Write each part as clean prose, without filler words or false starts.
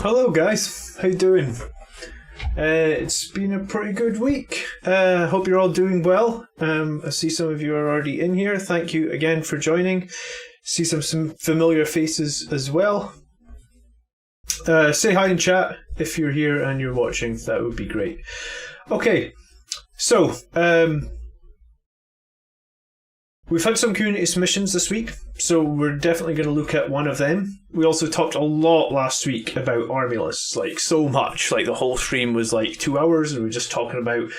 Hello guys, how you doing? It's been a pretty good week. Hope you're all doing well. I see some of you are already in here. Thank you again for joining. See some familiar faces as well. Say hi in chat if you're here and you're watching. That would be great. Okay, so we've had some community submissions this week, so we're definitely going to look at one of them. We also talked a lot last week about army lists, like so much. Like the whole stream was like 2 hours and we were just talking about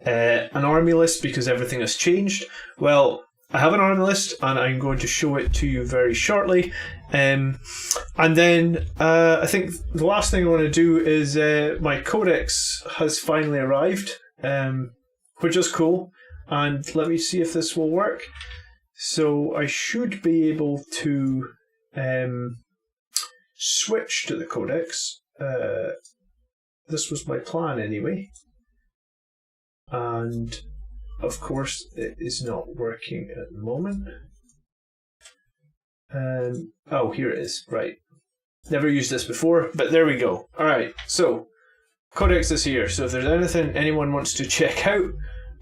an army list because everything has changed. Well, I have an army list and I'm going to show it to you very shortly. And then I think the last thing I want to do is my codex has finally arrived, which is cool. And let me see if this will work. So I should be able to switch to the codex. This was my plan anyway. And of course it is not working at the moment. Oh, here it is. Right. Never used this before, but there we go. Alright, so codex is here. So if there's anything anyone wants to check out,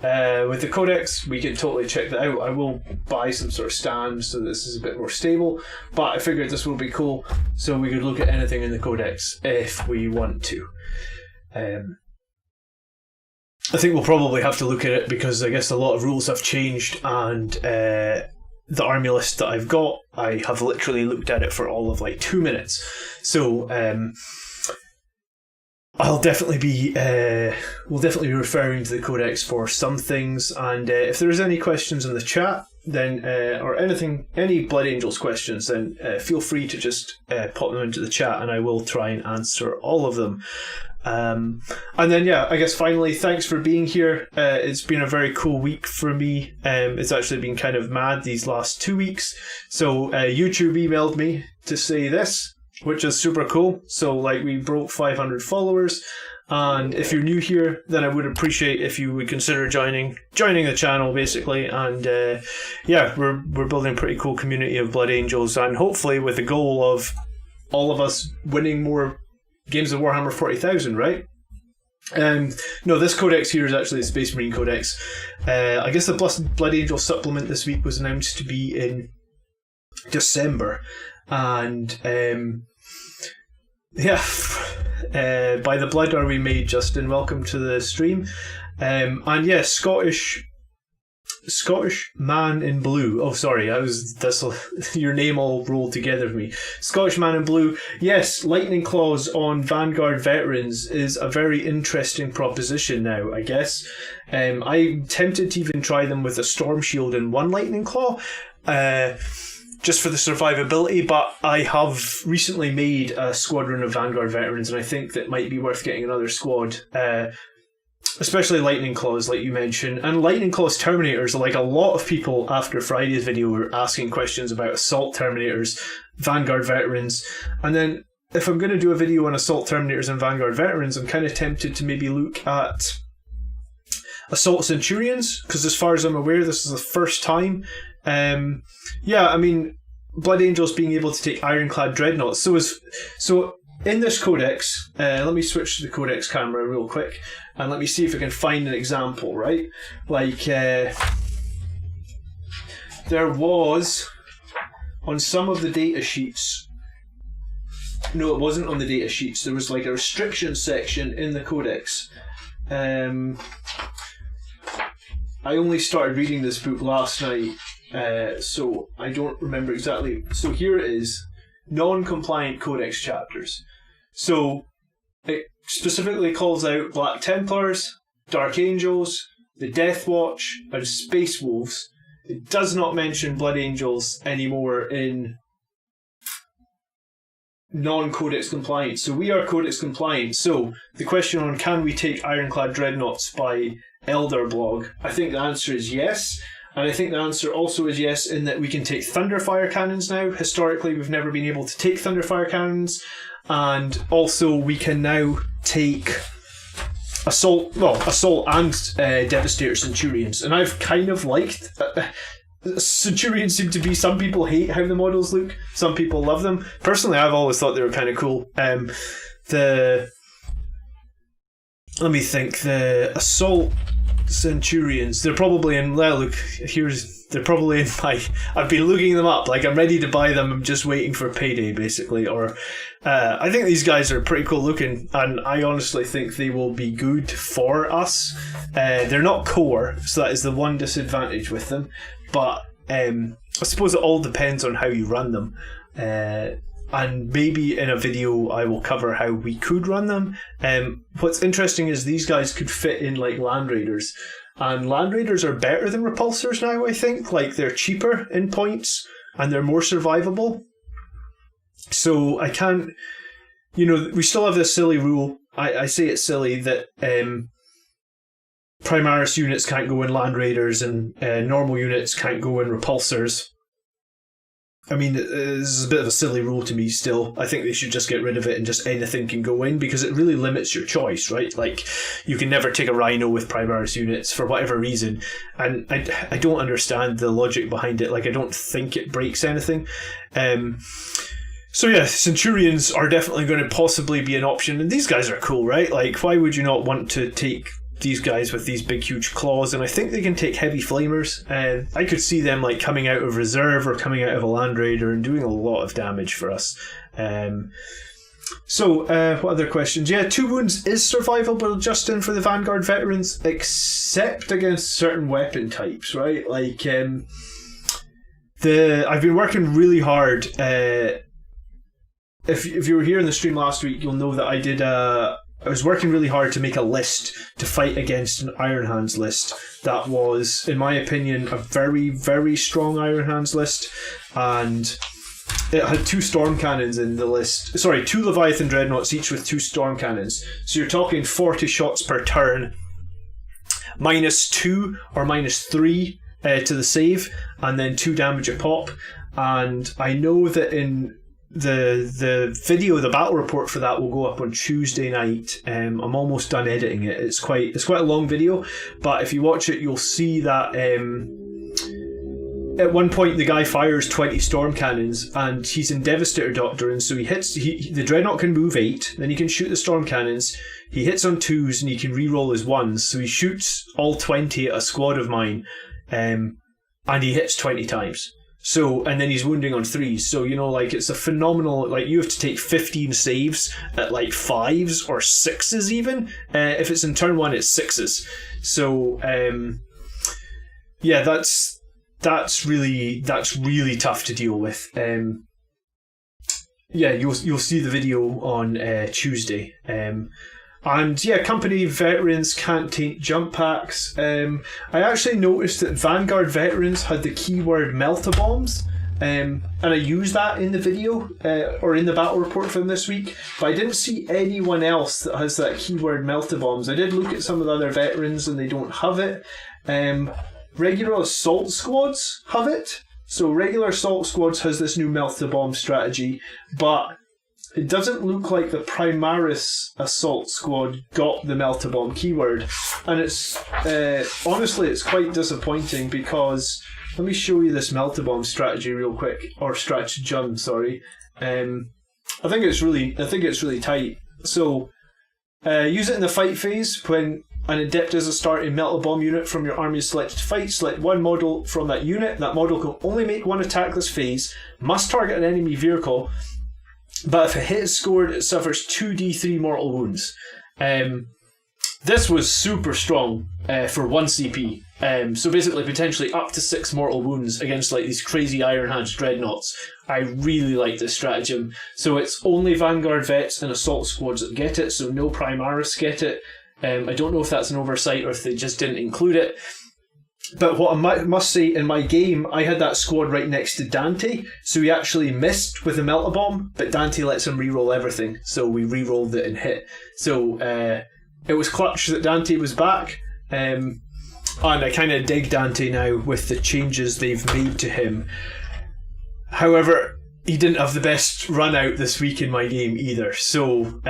with the codex, we can totally check that out. I will buy some sort of stand so this is a bit more stable, but I figured this will be cool so we could look at anything in the codex if we want to. I think we'll probably have to look at it because I guess a lot of rules have changed, and the army list that I've got, I have literally looked at it for all of like 2 minutes. So I'll definitely be we'll definitely be referring to the codex for some things, and if there's any questions in the chat, then or any Blood Angels questions, then feel free to just pop them into the chat, and I will try and answer all of them. And then yeah, I guess finally, thanks for being here. It's been a very cool week for me. It's actually been kind of mad these last 2 weeks. So YouTube emailed me to say this, which is super cool. So like we broke 500 followers, and if you're new here, then I would appreciate if you would consider joining the channel basically. And yeah, we're building a pretty cool community of Blood Angels, and hopefully with the goal of all of us winning more games of Warhammer 40,000, right? No, this codex here is actually the Space Marine Codex. I guess the Blood Angel supplement this week was announced to be in December. And yeah, by the blood are we made, Justin. Welcome to the stream. And yeah, Scottish man in blue. Oh, sorry, your name all rolled together for me. Scottish man in blue. Yes, lightning claws on Vanguard veterans is a very interesting proposition now, I guess. I'm tempted to even try them with a storm shield and one lightning claw. Just for the survivability, but I have recently made a squadron of Vanguard veterans, and I think that might be worth getting another squad, especially Lightning Claws, like you mentioned. And Lightning Claws Terminators, like a lot of people after Friday's video were asking questions about Assault Terminators, Vanguard veterans, and then if I'm going to do a video on Assault Terminators and Vanguard veterans, I'm kind of tempted to maybe look at Assault Centurions, because as far as I'm aware, this is the first time. Yeah, I mean, Blood Angels being able to take Ironclad Dreadnoughts. So in this codex, let me switch to the codex camera real quick, and let me see if I can find an example, right? Like, there was, on some of the data sheets, no, it wasn't on the data sheets, there was like a restriction section in the codex. I only started reading this book last night, so I don't remember exactly. So here it is, non-compliant codex chapters. So it specifically calls out Black Templars, Dark Angels, the Death Watch, and Space Wolves. It does not mention Blood Angels anymore in non-codex compliant. So we are codex compliant. So the question on can we take Ironclad Dreadnoughts by Elder Blog, I think the answer is yes. And I think the answer also is yes in that we can take Thunderfire cannons now. Historically, we've never been able to take Thunderfire cannons. And also we can now take Assault and Devastator Centurions. And I've kind of liked... Centurions seem to be, some people hate how the models look, some people love them. Personally, I've always thought they were kind of cool. Let me think. The assault Centurions, they're probably in, well, look, they're probably in my, I've been looking them up, like I'm ready to buy them, I'm just waiting for payday basically. Or I think these guys are pretty cool looking, and I honestly think they will be good for us. They're not core, so that is the one disadvantage with them, but I suppose it all depends on how you run them. And maybe in a video I will cover how we could run them. What's interesting is these guys could fit in like Land Raiders, and Land Raiders are better than Repulsors now, I think. Like, they're cheaper in points and they're more survivable. So I can't, we still have this silly rule, I say it's silly, that Primaris units can't go in Land Raiders and normal units can't go in Repulsors. I mean, this is a bit of a silly rule to me still. I think they should just get rid of it and just anything can go in, because it really limits your choice, right? Like, you can never take a Rhino with Primaris units for whatever reason. And I don't understand the logic behind it. Like, I don't think it breaks anything. So yeah, Centurions are definitely going to possibly be an option. And these guys are cool, right? Like, why would you not want to take these guys with these big huge claws? And I think they can take heavy flamers, and I could see them like coming out of reserve or coming out of a Land Raider and doing a lot of damage for us. So what other questions? Yeah, 2 wounds is survivable just in for the Vanguard veterans, except against certain weapon types, right? Like I've been working really hard. If you were here in the stream last week, you'll know that I was working really hard to make a list to fight against an Iron Hands list that was, in my opinion, a very, very strong Iron Hands list, and it had 2 storm cannons in the list. Sorry, 2 Leviathan Dreadnoughts, each with 2 storm cannons. So you're talking 40 shots per turn, -2 or -3 to the save, and then 2 damage a pop. And I know that in the video, the battle report for that will go up on Tuesday night. I'm almost done editing it. It's quite a long video, but if you watch it, you'll see that at one point the guy fires 20 storm cannons, and he's in Devastator Doctor, and so the Dreadnought can move 8, then he can shoot the storm cannons. He hits on 2s and he can re-roll his 1s, so he shoots all 20 at a squad of mine, and he hits 20 times. So, and then he's wounding on 3s. So, like, it's a phenomenal, like, you have to take 15 saves at like 5s or 6s even. If it's in turn 1, it's 6s. So, yeah, that's really tough to deal with. Yeah, you'll see the video on Tuesday. And yeah, company veterans can't take jump packs. I actually noticed that Vanguard veterans had the keyword Meltabombs, and I used that in the video or in the battle report from this week, but I didn't see anyone else that has that keyword Meltabombs. I did look at some of the other veterans and they don't have it. Regular assault squads have it. So regular assault squads has this new Meltabomb strategy, but it doesn't look like the Primaris assault squad got the Meltabomb keyword, and it's honestly it's quite disappointing, because let me show you this Meltabomb strategy real quick, or stratagem, sorry. I think it's really tight. So use it in the fight phase when an adept is a starting Meltabomb unit from your army is selected to fight. Select 1 model from that unit. That model can only make 1 attack this phase. Must target an enemy vehicle. But if a hit is scored, it suffers 2d3 mortal wounds. This was super strong for 1 CP. So basically, potentially up to 6 mortal wounds against like these crazy Iron Hands Dreadnoughts. I really like this stratagem. So it's only Vanguard Vets and Assault Squads that get it, so no Primaris get it. I don't know if that's an oversight or if they just didn't include it. But what I must say, in my game, I had that squad right next to Dante, so he actually missed with the Meltabomb, but Dante lets him re-roll everything, so we re-rolled it and hit. So it was clutch that Dante was back, and I kind of dig Dante now with the changes they've made to him. However, he didn't have the best run out this week in my game either, so...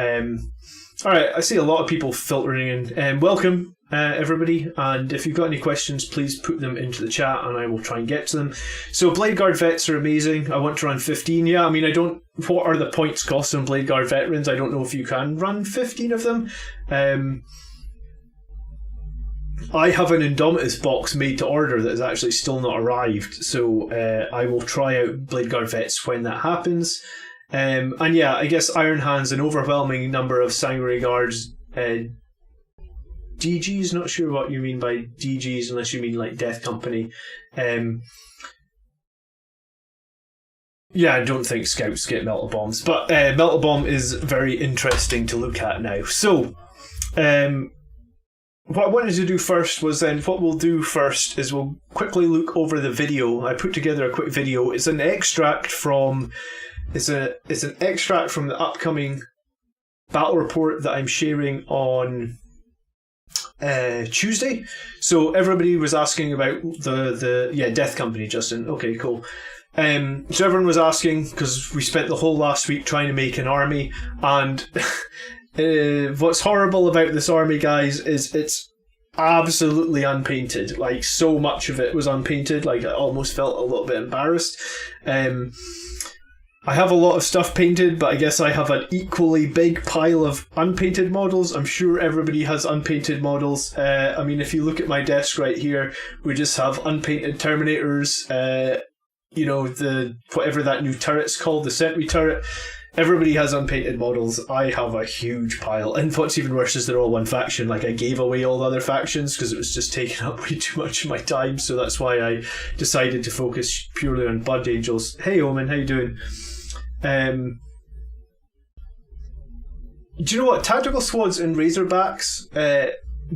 Alright, I see a lot of people filtering in. Welcome. everybody. And if you've got any questions, please put them into the chat and I will try and get to them. So Blade Guard vets are amazing. I want to run 15. Yeah, I mean, I don't... What are the points cost on Blade Guard veterans? I don't know if you can run 15 of them. I have an Indomitus box made to order that has actually still not arrived, so I will try out Blade Guard vets when that happens. And yeah, I guess Iron Hands, an overwhelming number of Sanguinary Guards, DGs, not sure what you mean by DGs unless you mean like Death Company. Yeah, I don't think Scouts get Melta Bombs, but Melta Bomb is very interesting to look at now. So, what I wanted to do first was then, what we'll do first is we'll quickly look over the video. I put together a quick video. It's an extract from the upcoming battle report that I'm sharing on Tuesday. So everybody was asking about the Death Company, Justin. Okay, cool. So everyone was asking, because we spent the whole last week trying to make an army, and what's horrible about this army, guys, is it's absolutely unpainted. Like, so much of it was unpainted. Like, I almost felt a little bit embarrassed. I have a lot of stuff painted, but I guess I have an equally big pile of unpainted models. I'm sure everybody has unpainted models. I mean, if you look at my desk right here, we just have unpainted Terminators, whatever that new turret's called, the Sentry turret. Everybody has unpainted models. I have a huge pile. And what's even worse is they're all one faction. Like, I gave away all the other factions because it was just taking up way too much of my time. So that's why I decided to focus purely on Blood Angels. Hey, Omen, how you doing? Do you know what? Tactical squads and Razorbacks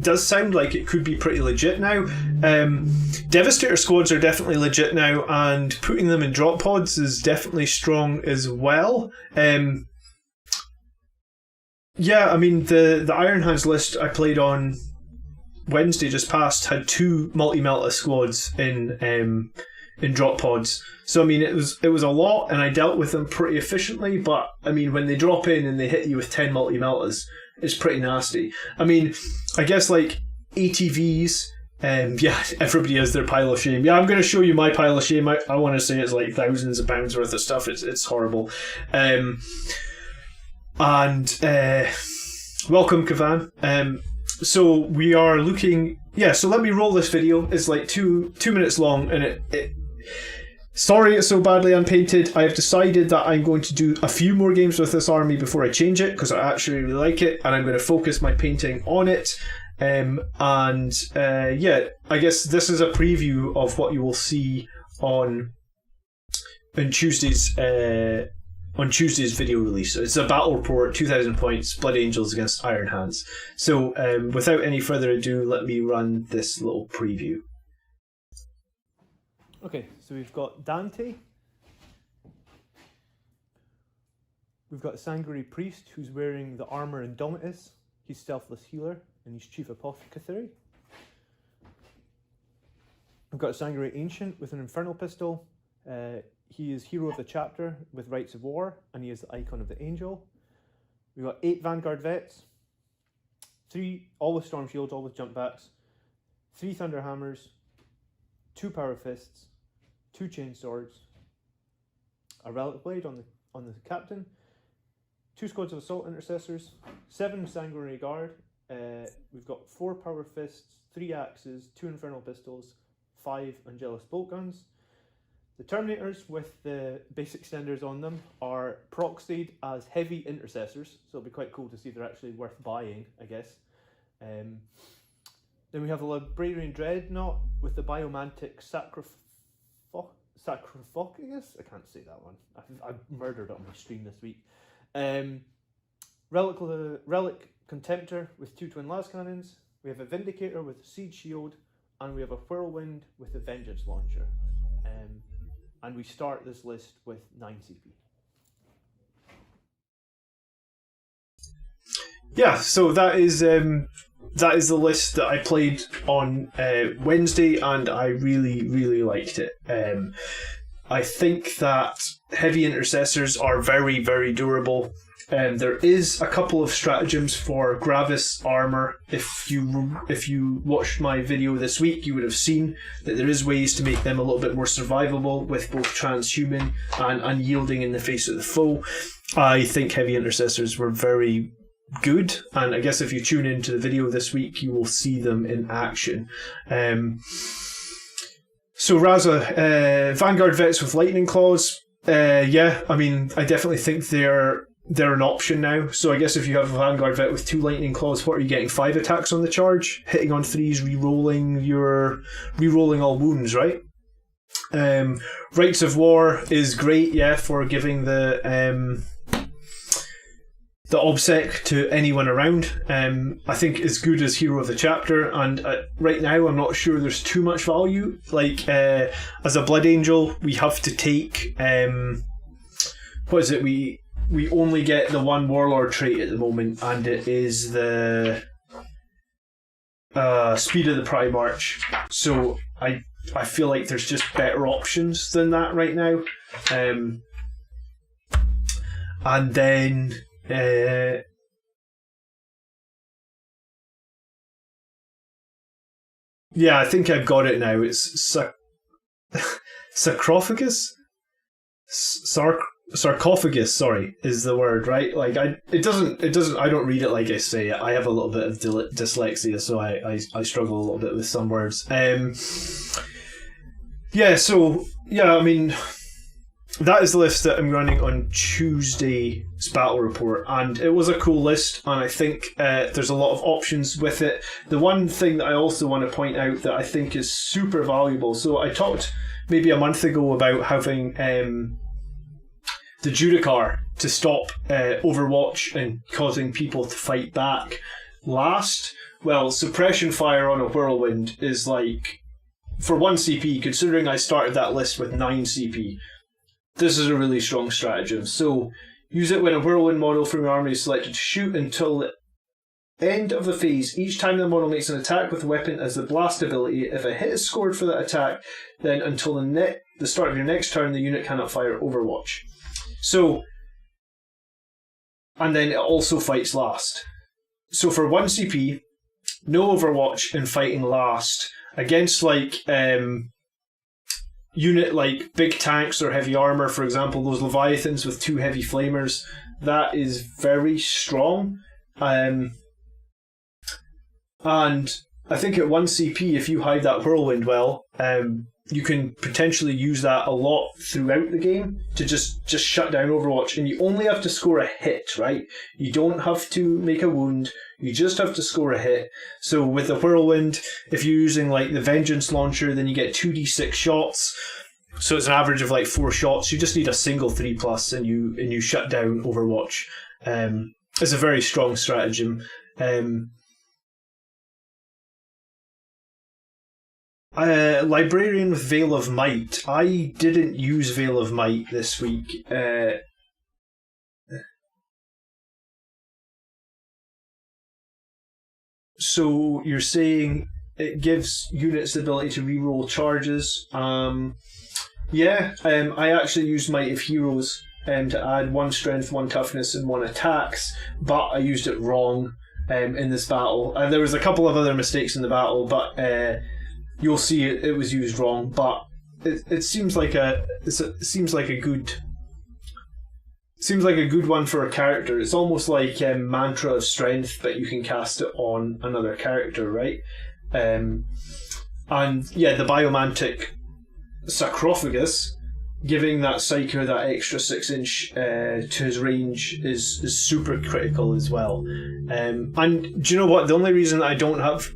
does sound like it could be pretty legit now. Devastator squads are definitely legit now, and putting them in drop pods is definitely strong as well. Yeah, I mean, the Iron Hands list I played on Wednesday just past had 2 multi-melta squads in drop pods. So I mean, it was a lot, and I dealt with them pretty efficiently. But I mean, when they drop in and they hit you with 10 multi-meltas, it's pretty nasty. I mean, I guess like ATVs. Yeah, everybody has their pile of shame. Yeah, I'm going to show you my pile of shame. I want to say it's like thousands of pounds worth of stuff. It's horrible. And welcome, Kavan. So we are looking. Yeah, so let me roll this video. It's like two minutes long, and it sorry it's so badly unpainted. I have decided that I'm going to do a few more games with this army before I change it, because I actually really like it, and I'm going to focus my painting on it. Yeah, I guess this is a preview of what you will see on Tuesday's video release. It's a battle report, 2,000 points, Blood Angels against Iron Hands. So without any further ado, let me run this little preview. Okay, so we've got Dante. We've got Sanguinary Priest, who's wearing the armour Indomitus. He's Stealthless Healer, and he's Chief Apothecary. We've got a Sanguinary Ancient with an Infernal Pistol. He is Hero of the Chapter with Rights of War, and he is the Icon of the Angel. We've got 8 Vanguard Vets, 3, all with Storm Shields, all with jump backs, 3 Thunder Hammers, 2 Power Fists, 2 Chain Swords, a Relic Blade on the Captain, 2 squads of Assault Intercessors, 7 Sanguinary Guard. We've got 4 Power Fists, 3 Axes, 2 Infernal Pistols, 5 Angelus Bolt Guns. The Terminators with the basic extenders on them are proxied as heavy intercessors, so it'll be quite cool to see if they're actually worth buying, I guess. Then we have a Librarian Dreadnought with the Biomantic Sarcophagus? I can't say that one. I've murdered it on my stream this week. Relic Contemptor with 2 Twin Las Cannons. We have a Vindicator with a Siege Shield, and we have a Whirlwind with a Vengeance Launcher. And we start this list with 9 CP. Yeah, so that is the list that I played on Wednesday, and I really, really liked it. I think that heavy intercessors are very, very durable. There is a couple of stratagems for Gravis armor. If you watched my video this week, you would have seen that there is ways to make them a little bit more survivable with both transhuman and unyielding in the face of the foe. I think heavy intercessors were very good, and I guess if you tune into the video this week, you will see them in action. So Raza, Vanguard vets with lightning claws. Yeah, I mean, I definitely think they're an option now. So I guess if you have a Vanguard vet with 2 lightning claws, what are you getting? 5 attacks on the charge, hitting on 3s, re-rolling all wounds, right? Rites of War is great, yeah, for giving the obsec to anyone around. I think as good as Hero of the Chapter, and right now I'm not sure there's too much value. Like as a Blood Angel, we have to take what is it? We only get the 1 Warlord trait at the moment, and it is the Speed of the Primarch. So I feel like there's just better options than that right now. And then yeah, I think I've got it now. It's sarcophagus. Sarcophagus, sorry, is the word, right? Like it doesn't. I don't read it like I say it. I have a little bit of dyslexia, so I struggle a little bit with some words. Yeah. So yeah, I mean, that is the list that I'm running on Tuesday's battle report, and it was a cool list, and I think there's a lot of options with it. The one thing that I also want to point out that I think is super valuable. So I talked maybe a month ago about having the Judicar to stop Overwatch and causing people to fight back last. Well, suppression fire on a whirlwind is like, for 1 CP, considering I started that list with 9 CP, this is a really strong stratagem. So use it when a whirlwind model from your army is selected to shoot until the end of the phase. Each time the model makes an attack with the weapon as the blast ability, if a hit is scored for that attack, then until the start of your next turn, the unit cannot fire Overwatch. So, and then it also fights last. So for 1 CP, no Overwatch and fighting last against like unit like big tanks or heavy armor, for example, those Leviathans with 2 heavy flamers, that is very strong. And I think at 1 CP, if you hide that whirlwind well, you can potentially use that a lot throughout the game to just shut down Overwatch, and you only have to score a hit, right? You don't have to make a wound, you just have to score a hit. So with the whirlwind, if you're using like the Vengeance launcher, then you get 2d6 shots, so it's an average of like 4 shots. You just need a single 3+ and you shut down Overwatch. It's a very strong stratagem. Librarian with Veil of Might. I didn't use Veil of Might this week. So you're saying it gives units the ability to reroll charges. Yeah, I actually used Might of Heroes to add 1 strength, 1 toughness, and 1 attacks, but I used it wrong in this battle. There was a couple of other mistakes in the battle, but you'll see it was used wrong. But it seems like a good one for a character. It's almost like Mantra of Strength, but you can cast it on another character, right? And yeah, the Biomantic Sarcophagus, giving that Psyker that extra 6-inch to his range is super critical as well. And do you know what? The only reason I don't have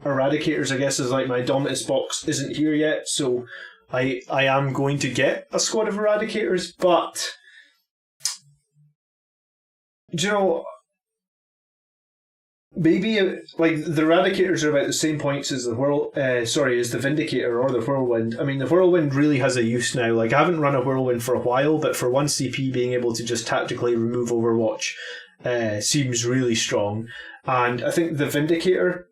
Eradicators, I guess, is like my Dominus box isn't here yet, so I am going to get a squad of Eradicators, but do you know, maybe like the Eradicators are about the same points as the Vindicator or the Whirlwind. I mean, the Whirlwind really has a use now. Like, I haven't run a Whirlwind for a while, but for 1 CP, being able to just tactically remove Overwatch seems really strong. And I think the Vindicator,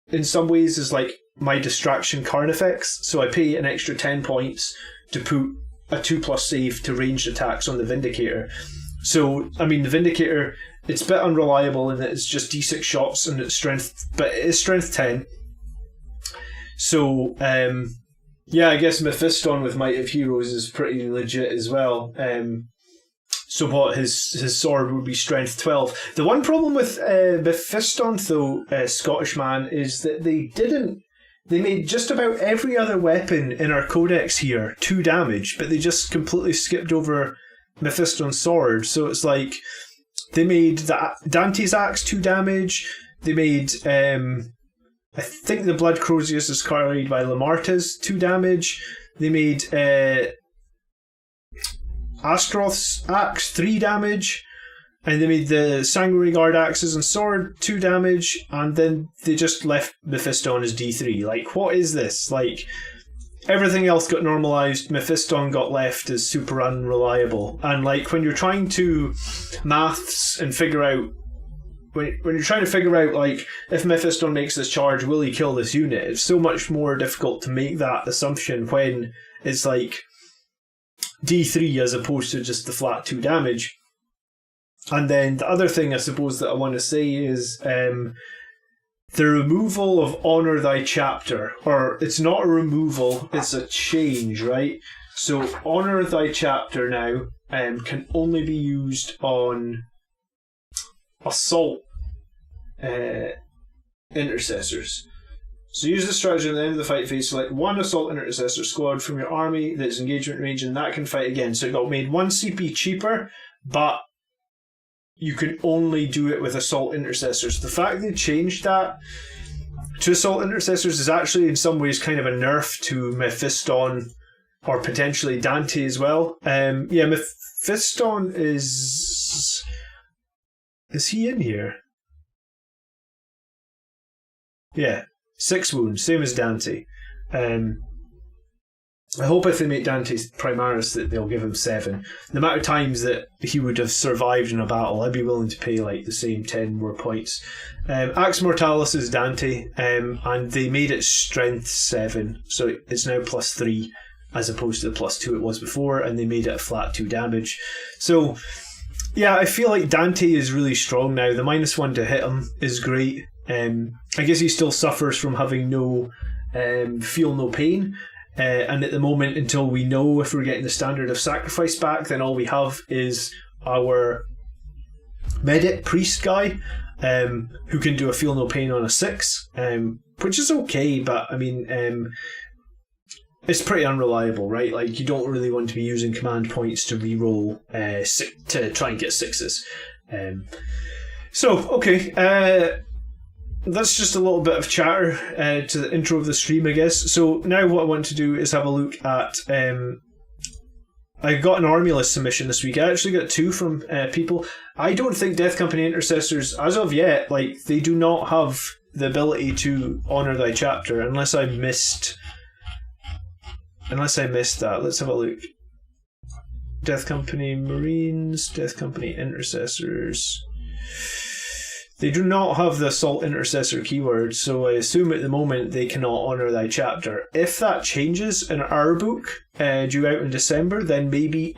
in some ways, is like my distraction Carnifex. So I pay an extra 10 points to put a 2+ save to ranged attacks on the Vindicator. So, I mean, the Vindicator, it's a bit unreliable in that it's just D6 shots and it's strength, but it is strength 10. So, yeah, I guess Mephiston with Might of Heroes is pretty legit as well. So what, his sword would be strength 12. The one problem with Mephiston, though, Scottish man, is that they made just about every other weapon in our codex here 2 damage, but they just completely skipped over Mephiston's sword. So it's like they made Dante's axe 2 damage. They made I think the Blood Crozius is carried by Lamarta's 2 damage. They made Astroth's axe 3 damage. And they made the Sanguinary Guard axes and sword 2 damage, and then they just left Mephiston as D3. Like, what is this? Like, everything else got normalized, Mephiston got left as super unreliable. And like, when you're trying to maths and figure out, when you're trying to figure out, like, if Mephiston makes this charge, will he kill this unit? It's so much more difficult to make that assumption when it's like D3 as opposed to just the flat 2 damage. And then the other thing I suppose that I want to say is the removal of Honour Thy Chapter. Or it's not a removal, it's a change, right? So Honour Thy Chapter now can only be used on assault intercessors. So use this strategy at the end of the fight phase. Select 1 assault intercessor squad from your army that's engagement range, and that can fight again. So it got made 1 CP cheaper, but you can only do it with assault intercessors. The fact they changed that to assault intercessors is actually in some ways kind of a nerf to Mephiston, or potentially Dante as well. Yeah, Mephiston is he in here? Yeah, 6 wounds, same as Dante. I hope if they make Dante's Primaris that they'll give him 7. The amount of times that he would have survived in a battle, I'd be willing to pay like the same 10 more points. Axe Mortalis is Dante, and they made it strength 7, so it's now plus 3 as opposed to the plus 2 it was before, and they made it a flat 2 damage. So yeah, I feel like Dante is really strong now. The -1 to hit him is great. I guess he still suffers from having no feel no pain. And at the moment, until we know if we're getting the Standard of Sacrifice back, then all we have is our Medic Priest guy, who can do a Feel No Pain on a 6, which is okay, but I mean, it's pretty unreliable, right? Like, you don't really want to be using command points to reroll to try and get 6s. So, okay, that's just a little bit of chatter to the intro of the stream, I guess. So now what I want to do is have a look at... I got an army list submission this week. I actually got 2 from people. I don't think Death Company Intercessors, as of yet, like, they do not have the ability to honour thy chapter, unless I missed that. Let's have a look. Death Company Marines, Death Company Intercessors... They do not have the Assault Intercessor keyword, so I assume at the moment they cannot honour thy chapter. If that changes in our book, due out in December, then maybe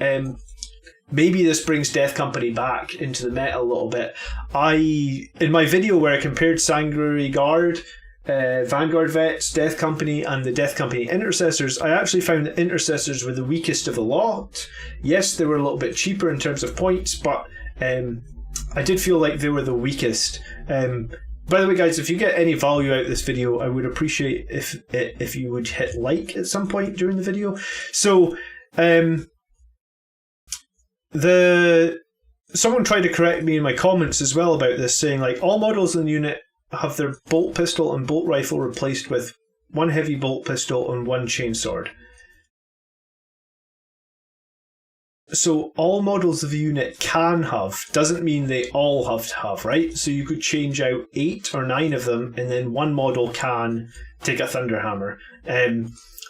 this brings Death Company back into the meta a little bit. In my video where I compared Sanguinary Guard, Vanguard Vets, Death Company, and the Death Company Intercessors, I actually found that Intercessors were the weakest of the lot. Yes, they were a little bit cheaper in terms of points, but... I did feel like they were the weakest. By the way, guys, if you get any value out of this video, I would appreciate if you would hit like at some point during the video. So, someone tried to correct me in my comments as well about this, saying like all models in the unit have their bolt pistol and bolt rifle replaced with 1 heavy bolt pistol and 1 chainsword. So all models of the unit can have, doesn't mean they all have to have, right? So you could change out 8 or 9 of them, and then 1 model can take a Thunderhammer.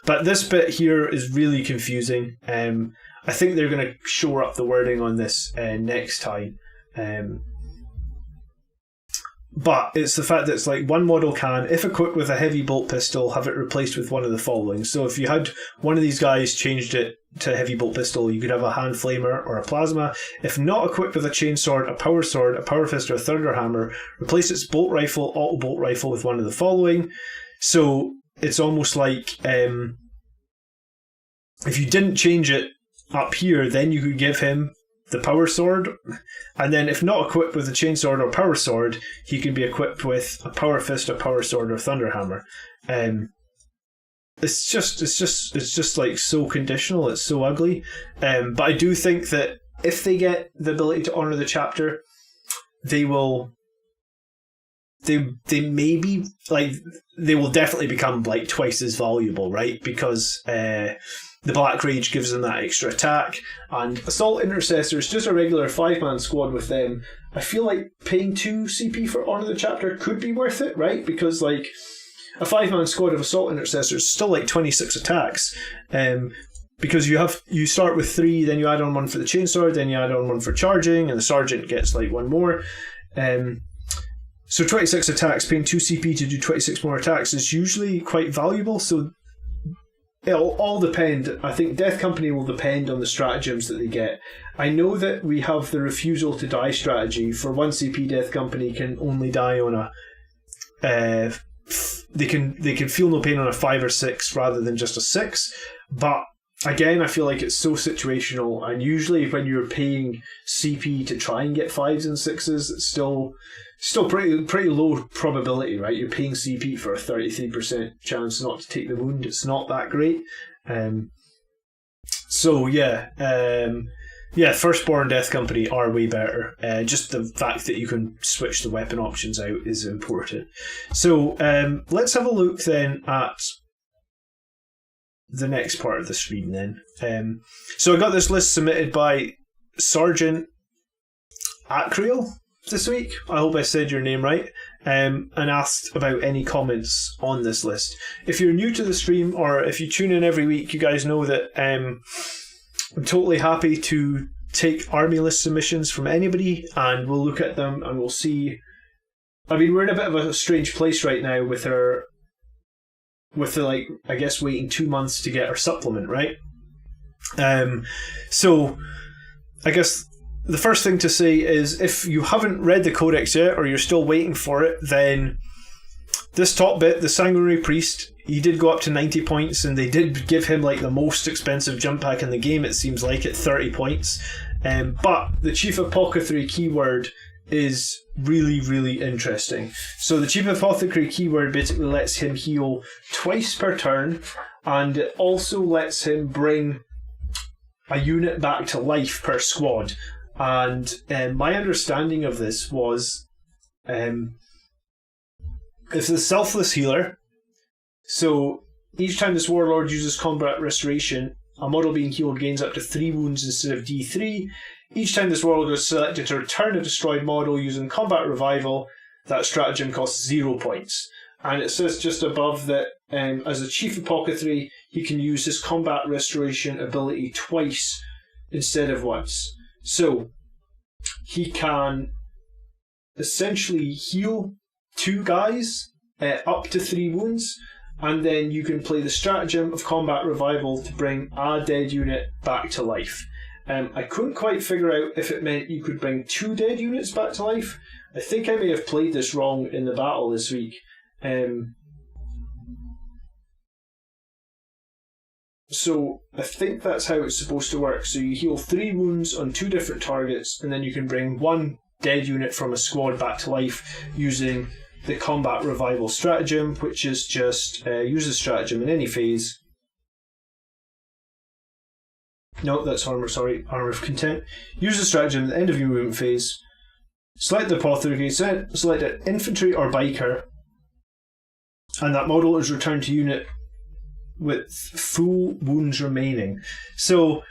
But this bit here is really confusing. I think they're going to shore up the wording on this next time. But it's the fact that it's like one model can, if equipped with a heavy bolt pistol, have it replaced with one of the following. So if you had one of these guys changed it to a heavy bolt pistol, you could have a hand flamer or a plasma. If not equipped with a chainsword, a power fist, or a thunder hammer, replace its bolt rifle, auto bolt rifle with one of the following. So it's almost like if you didn't change it up here, then you could give him the power sword, and then if not equipped with a chainsword or power sword, he can be equipped with a power fist, a power sword, or thunder hammer. It's just like so conditional. It's so ugly. But I do think that if they get the ability to honor the chapter, they will. They maybe like they will definitely become like twice as valuable, right? Because the Black Rage gives them that extra attack, and Assault Intercessors, just a regular 5-man squad with them, I feel like paying 2 CP for Honor the Chapter could be worth it, right? Because like a 5-man squad of Assault Intercessors is still like 26 attacks, because you start with 3, then you add on 1 for the chainsword, then you add on 1 for charging, and the sergeant gets like 1 more. So 26 attacks, paying 2 CP to do 26 more attacks is usually quite valuable, so it'll all depend. I think Death Company will depend on the stratagems that they get. I know that we have the refusal to die strategy. For 1 CP, Death Company can only die on a... they can feel no pain on a 5 or 6 rather than just a 6, but again, I feel like it's so situational, and usually when you're paying CP to try and get 5s and 6s, it's still pretty low probability, right? You're paying CP for a 33% chance not to take the wound. It's not that great. Firstborn Death Company are way better. Just the fact that you can switch the weapon options out is important. So let's have a look then at the next part of the stream then. So I got this list submitted by Sergeant Acriel this week. I hope I said your name right. And asked about any comments on this list. If you're new to the stream, or if you tune in every week, you guys know that I'm totally happy to take army list submissions from anybody, and we'll look at them and we'll see. I mean, we're in a bit of a strange place right now with the I guess waiting 2 months to get our supplement, right? So I guess the first thing to say is, if you haven't read the Codex yet, or you're still waiting for it, then this top bit, the Sanguinary Priest, he did go up to 90 points, and they did give him like the most expensive jump pack in the game, it seems like, at 30 points. But the Chief Apothecary keyword is really, really interesting. So the Chief Apothecary keyword basically lets him heal twice per turn, and it also lets him bring a unit back to life per squad. And my understanding of this was, if the Selfless Healer, so each time this Warlord uses Combat Restoration, a model being healed gains up to 3 wounds instead of D3. Each time this Warlord is selected to return a destroyed model using Combat Revival, that stratagem costs 0 points. And it says just above that, as a Chief Apothecary, he can use his Combat Restoration ability twice instead of once. So he can essentially heal 2 guys up to 3 wounds, and then you can play the stratagem of Combat Revival to bring a dead unit back to life. I couldn't quite figure out if it meant you could bring 2 dead units back to life. I think I may have played this wrong in the battle this week. So I think that's how it's supposed to work. So you heal 3 wounds on 2 different targets, and then you can bring 1 dead unit from a squad back to life using the Combat Revival stratagem, which is just use the stratagem in any phase. No, that's Armour of Content. Use the stratagem at the end of your movement phase. Select the Apothecary, select an infantry or biker, and that model is returned to unit with full wounds remaining. So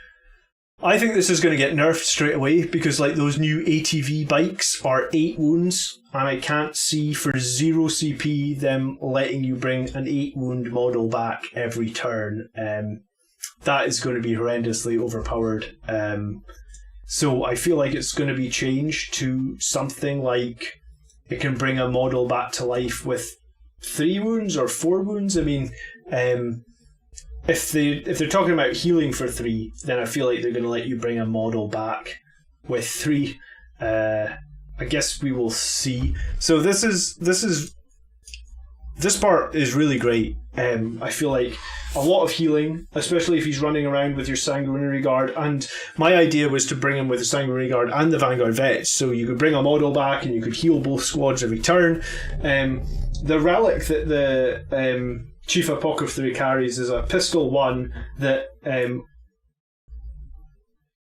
I think this is going to get nerfed straight away, because like those new ATV bikes are 8 wounds, and I can't see for 0 CP them letting you bring an 8 wound model back every turn. That is going to be horrendously overpowered. So I feel like it's going to be changed to something like it can bring a model back to life with 3 wounds or 4 wounds. I mean, if they're talking about healing for 3, then I feel like they're going to let you bring a model back with 3. I guess we will see. So this part is really great. I feel like a lot of healing, especially if he's running around with your Sanguinary Guard. And my idea was to bring him with the Sanguinary Guard and the Vanguard Vets, so you could bring a model back and you could heal both squads every turn. The relic that the Chief Apothecary carries is a Pistol 1 that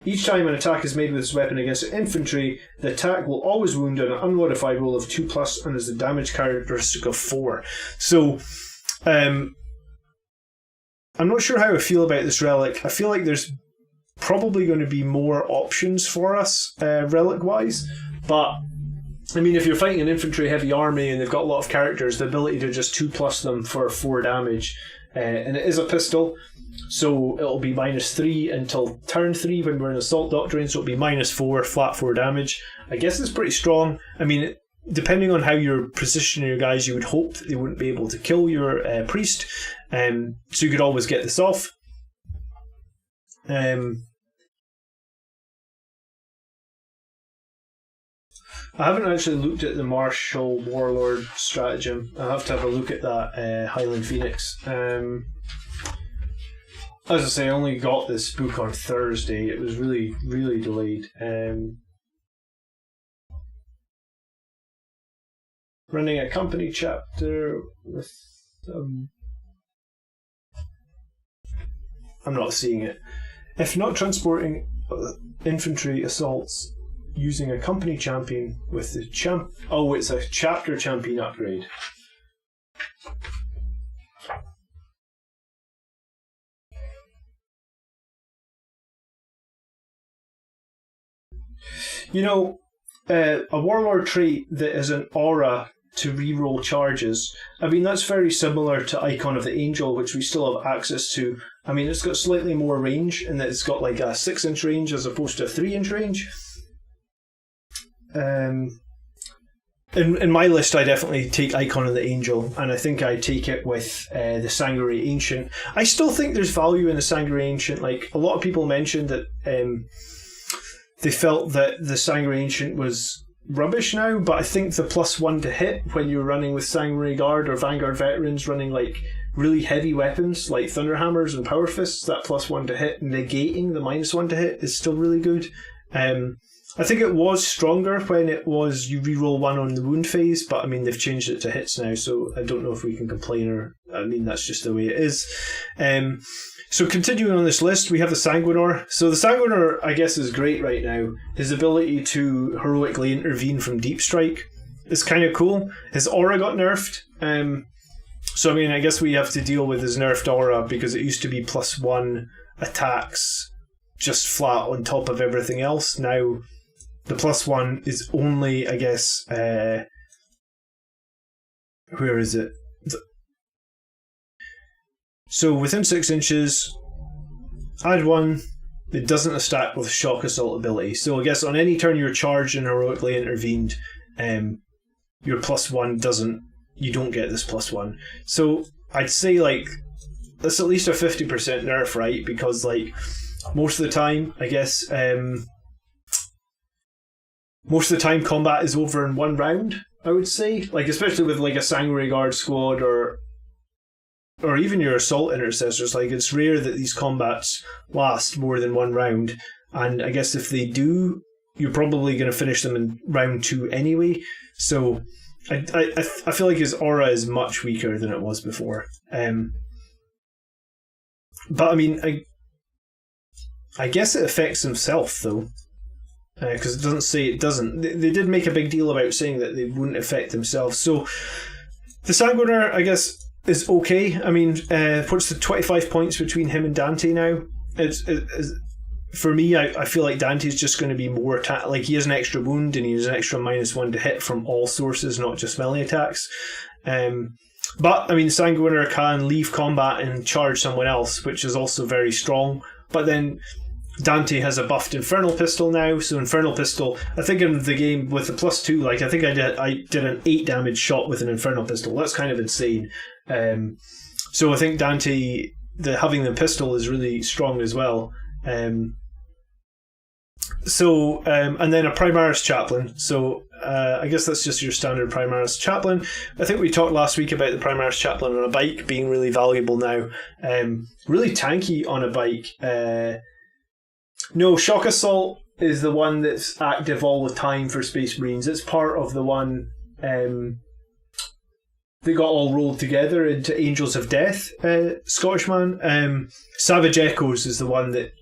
each time an attack is made with this weapon against infantry, the attack will always wound on an unmodified roll of 2+ and has a damage characteristic of 4. So, I'm not sure how I feel about this relic. I feel like there's probably going to be more options for us, relic-wise, but I mean, if you're fighting an infantry heavy army and they've got a lot of characters, the ability to just 2+ them for 4 damage, and it is a pistol, so it'll be -3 until turn 3 when we're in Assault Doctrine, so it'll be -4, flat 4 damage. I guess it's pretty strong. I mean, depending on how you're positioning your guys, you would hope that they wouldn't be able to kill your priest, so you could always get this off. I haven't actually looked at the Martial Warlord stratagem. I have to have a look at that Highland Phoenix. As I say, I only got this book on Thursday. It was really, really delayed. Running a company chapter with... I'm not seeing it. If not transporting infantry assaults using a company champion with the Oh, it's a chapter champion upgrade. You know, a warlord trait that is an aura to reroll charges. I mean, that's very similar to Icon of the Angel, which we still have access to. I mean, it's got slightly more range in that it's got like a 6-inch range as opposed to a 3-inch range. In my list, I definitely take Icon of the Angel, and I think I take it with the Sanguinary Ancient. I still think there's value in the Sanguinary Ancient. Like, a lot of people mentioned that they felt that the Sanguinary Ancient was rubbish now, but I think the +1 to hit when you're running with Sanguinary Guard or Vanguard Veterans running like really heavy weapons like Thunderhammers and Power Fists, that +1 to hit negating the -1 to hit is still really good. I think it was stronger when it was you reroll 1 on the wound phase, but I mean they've changed it to hits now, so I don't know if we can complain, or I mean that's just the way it is. So continuing on this list, we have the Sanguinor. So the Sanguinor, I guess, is great right now. His ability to heroically intervene from deep strike is kind of cool. His aura got nerfed. So I mean, I guess we have to deal with his nerfed aura because it used to be +1 attacks just flat on top of everything else. Now the +1 is only, I guess, where is it? So within 6 inches, add 1. It doesn't stack with Shock Assault ability. So I guess on any turn you're charged and heroically intervened, your +1 doesn't. You don't get this +1. So I'd say like that's at least a 50% nerf, right? Because like most of the time, I guess, most of the time combat is over in 1 round. I would say, like especially with like a Sanguinary Guard squad or even your assault intercessors, like it's rare that these combats last more than 1 round, and I guess if they do, you're probably going to finish them in round 2 anyway. So I feel like his aura is much weaker than it was before. But I mean, I guess it affects himself though, because it doesn't say it doesn't. They did make a big deal about saying that they wouldn't affect themselves. So the Sanguinor, I guess, is okay. I mean, what's the 25 points between him and Dante now? It's for me, I feel like Dante's just going to be more like he has an extra wound and he has an extra -1 to hit from all sources, not just melee attacks. But I mean, Sanguinor can leave combat and charge someone else, which is also very strong. But then Dante has a buffed Infernal Pistol now, so Infernal Pistol, I think in the game with the +2, like I think I did an 8 damage shot with an Infernal Pistol. That's kind of insane. So I think Dante, having the pistol is really strong as well. And then a Primaris Chaplain. So I guess that's just your standard Primaris Chaplain. I think we talked last week about the Primaris Chaplain on a bike being really valuable now. Really tanky on a bike. No, Shock Assault is the one that's active all the time for Space Marines. It's part of the one they got all rolled together into Angels of Death, Scottishman. Savage Echoes is the one that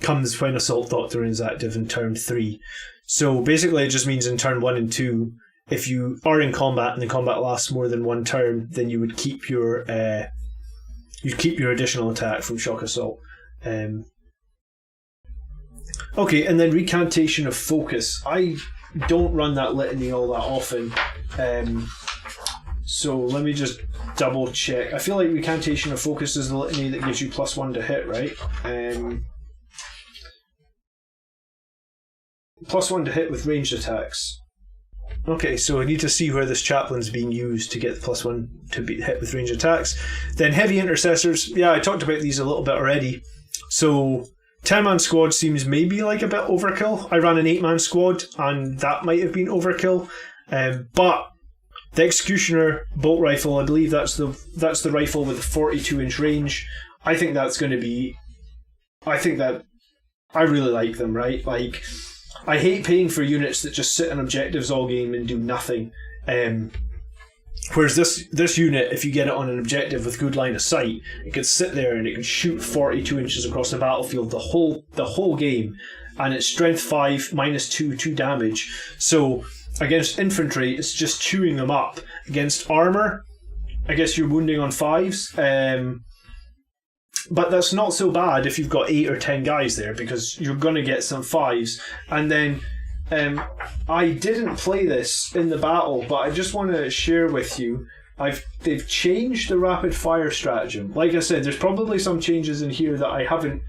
comes when Assault Doctrine is active in turn 3. So basically it just means in turn 1 and 2, if you are in combat and the combat lasts more than one turn, then you would keep your additional attack from Shock Assault. Okay, and then Recantation of Focus. I don't run that litany all that often, so let me just double check. I feel like Recantation of Focus is the litany that gives you +1 to hit, right? +1 to hit with ranged attacks. Okay, so I need to see where this chaplain's being used to get the +1 to hit with ranged attacks. Then Heavy Intercessors. Yeah, I talked about these a little bit already. So 10-man squad seems maybe like a bit overkill. I ran an 8-man squad and that might have been overkill. But the Executioner bolt rifle, I believe that's the rifle with the 42-inch range. I think that's going to be... I really like them, right? Like, I hate paying for units that just sit on objectives all game and do nothing. Whereas this unit, if you get it on an objective with good line of sight, it can sit there and it can shoot 42 inches across the battlefield the whole game, and it's strength 5 -2 damage. So against infantry, it's just chewing them up. Against armor, I guess you're wounding on 5s. But that's not so bad if you've got 8 or 10 guys there, because you're going to get some 5s. And then I didn't play this in the battle, but I just want to share with you, they've changed the rapid fire stratagem. Like I said, there's probably some changes in here that I haven't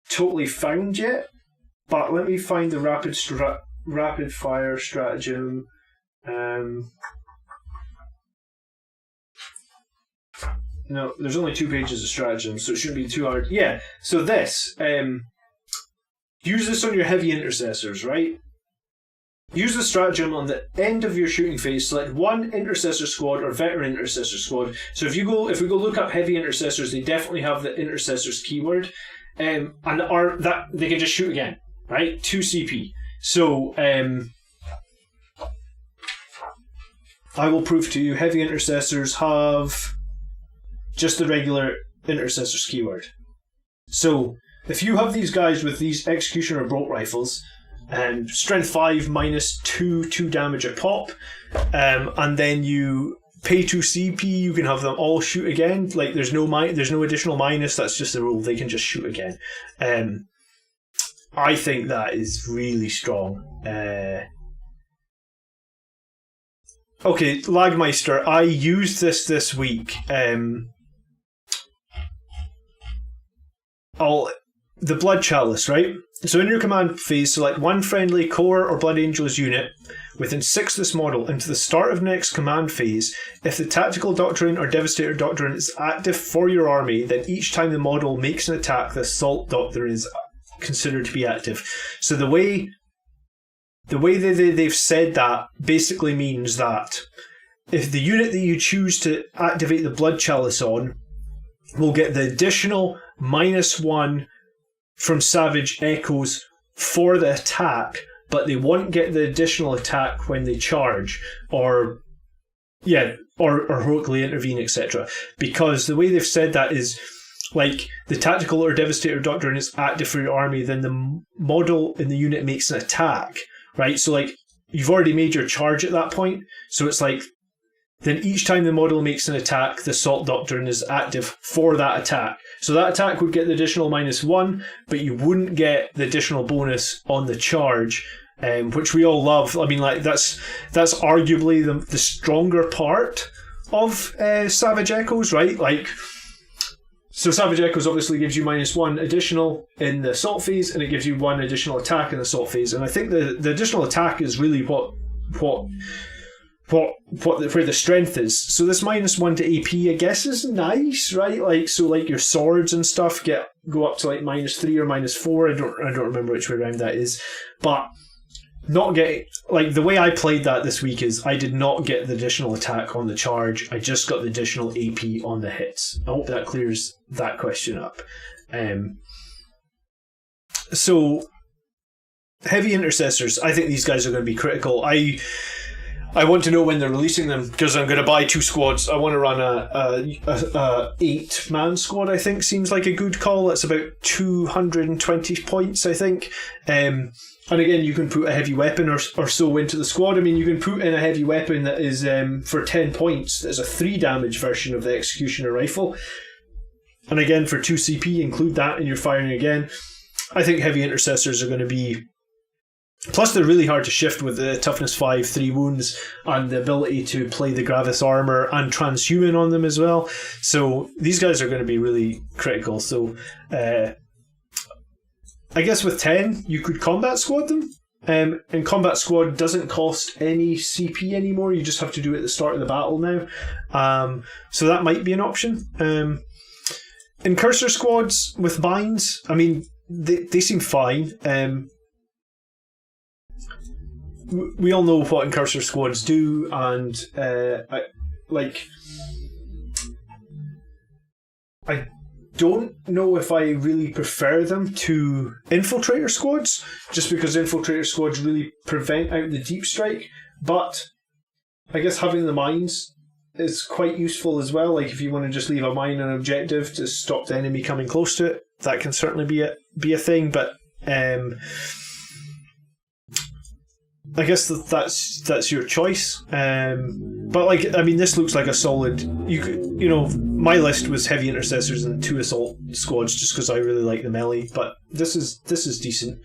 totally found yet, but let me find the rapid fire stratagem. No, there's only 2 pages of stratagem, so it shouldn't be too hard. Yeah, so this... use this on your Heavy Intercessors, right? Use the stratagem on the end of your shooting phase. Select one Intercessor squad or Veteran Intercessor squad. So if we go look up Heavy Intercessors, they definitely have the Intercessors keyword, and that they can just shoot again, right? 2 CP. So I will prove to you, Heavy Intercessors have just the regular Intercessors keyword. So if you have these guys with these Executioner bolt rifles, strength 5 -2 damage a pop, and then you pay 2 CP, you can have them all shoot again. Like there's no additional minus. That's just the rule. They can just shoot again. I think that is really strong. Okay, Lagmeister. I used this week. The Blood Chalice, right? So in your command phase, select one friendly Core or Blood Angels unit within 6 this model into the start of next command phase. If the Tactical Doctrine or Devastator Doctrine is active for your army, then each time the model makes an attack, the Assault Doctrine is considered to be active. So the way they've said that basically means that if the unit that you choose to activate the Blood Chalice on will get the additional -1 from Savage Echoes for the attack, but they won't get the additional attack when they charge, or heroically intervene, etc. Because the way they've said that is, like, the Tactical or Devastator Doctrine is active for your army, then the model in the unit makes an attack, right? So, like, you've already made your charge at that point, so it's like, then each time the model makes an attack, the Assault Doctrine is active for that attack. So that attack would get the additional -1, but you wouldn't get the additional bonus on the charge, which we all love. I mean, like, that's arguably the stronger part of Savage Echoes, right? Like, So Savage Echoes obviously gives you -1 additional in the assault phase, and it gives you 1 additional attack in the assault phase. And I think the additional attack is really where the strength is. So this -1 to AP, I guess, is nice, right? Like, so like your swords and stuff go up to like -3 or -4. I don't remember which way around that is, but not getting, like, the way I played that this week is I did not get the additional attack on the charge. I just got the additional AP on the hits. I hope that clears that question up. So heavy intercessors, I think these guys are going to be critical. I want to know when they're releasing them, because I'm going to buy 2 squads. I want to run a 8-man squad. I think seems like a good call. That's about 220 points, I think. And again, you can put a heavy weapon or so into the squad. I mean, you can put in a heavy weapon that is for 10 points. There's a 3 damage version of the Executioner Rifle. And again, for 2 CP, include that in your firing again. I think heavy intercessors are going to be... Plus, they're really hard to shift with the toughness 5, 3 wounds, and the ability to play the Gravis armor and transhuman on them as well. So these guys are going to be really critical. So I guess with 10, you could combat squad them. And combat squad doesn't cost any CP anymore. You just have to do it at the start of the battle now. So that might be an option. In cursor squads with binds, I mean, they seem fine. We all know what Incursor squads do, and I don't know if I really prefer them to Infiltrator squads, just because Infiltrator squads really prevent out the deep strike, but I guess having the mines is quite useful as well. Like, if you want to just leave a mine on an objective to stop the enemy coming close to it, that can certainly be a thing, but I guess that's your choice. But like, I mean, this looks like a solid. My list was heavy intercessors and 2 assault squads, just because I really like the melee. But this is decent.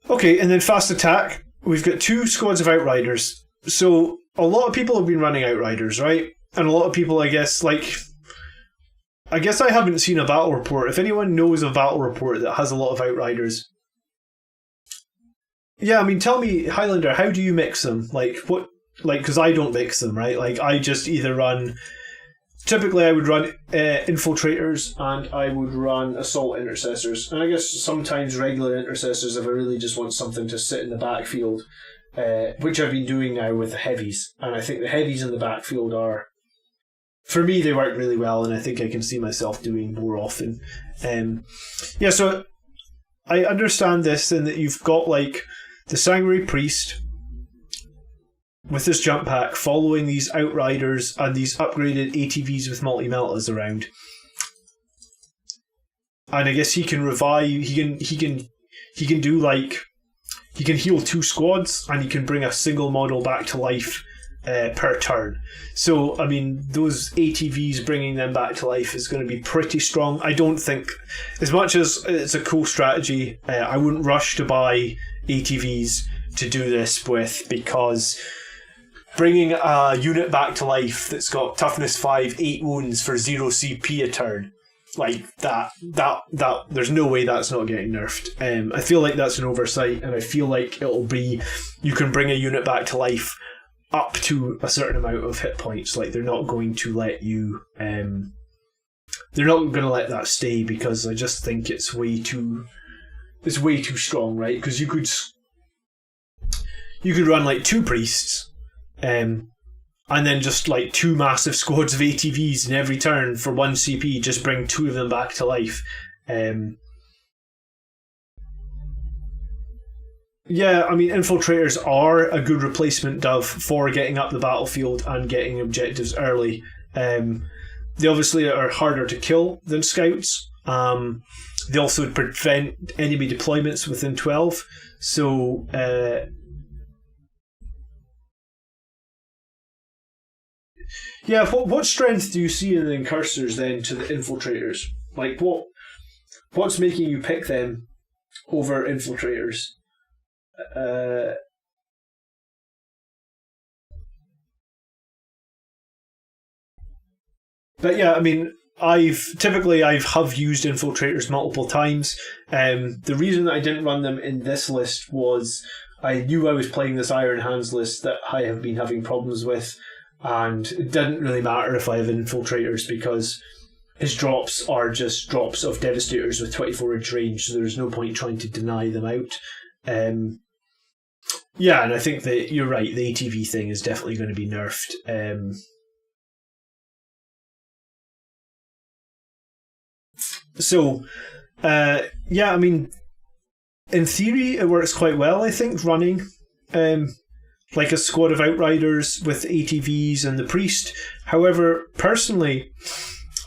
Okay, and then fast attack. We've got 2 squads of outriders. So a lot of people have been running outriders, right? And a lot of people, I guess I haven't seen a battle report. If anyone knows a battle report that has a lot of outriders. Yeah, I mean, tell me, Highlander, how do you mix them? Because I don't mix them, right? Like, I just either run... Typically, I would run infiltrators, and I would run assault intercessors. And I guess sometimes regular intercessors if I really just want something to sit in the backfield, which I've been doing now with the heavies. And I think the heavies in the backfield are... For me, they work really well, and I think I can see myself doing more often. So I understand this, in that you've got, like, the Sanguinary Priest with this jump pack following these outriders and these upgraded ATVs with multi-meltas around. And I guess he can revive, he can do, like, he can heal 2 squads, and he can bring a single model back to life per turn. So, I mean, those ATVs, bringing them back to life is going to be pretty strong. I don't think, as much as it's a cool strategy, I wouldn't rush to buy ATVs to do this with, because bringing a unit back to life that's got toughness 5, 8 wounds for 0 CP a turn, like that there's no way that's not getting nerfed. I feel like that's an oversight, and I feel like it'll be, you can bring a unit back to life up to a certain amount of hit points. Like, they're not going to let you they're not going to let that stay, because I just think it's way too strong, right? Because you could run like 2 priests and then just like 2 massive squads of ATVs in every turn for 1 CP, just bring 2 of them back to life. Yeah, I mean, infiltrators are a good replacement, Dove, for getting up the battlefield and getting objectives early. They obviously are harder to kill than scouts. They also prevent enemy deployments within 12. So, what strength do you see in the incursors then to the infiltrators? Like, what's making you pick them over infiltrators? But yeah, I mean, I've used infiltrators multiple times. The reason that I didn't run them in this list was I knew I was playing this Iron Hands list that I have been having problems with, and it didn't really matter if I have infiltrators because his drops are just drops of Devastators with 24-inch range, so there's no point trying to deny them out. Yeah, and I think that you're right, the ATV thing is definitely going to be nerfed. Yeah, I mean, in theory, it works quite well, I think, running like a squad of Outriders with ATVs and the Priest. However, personally,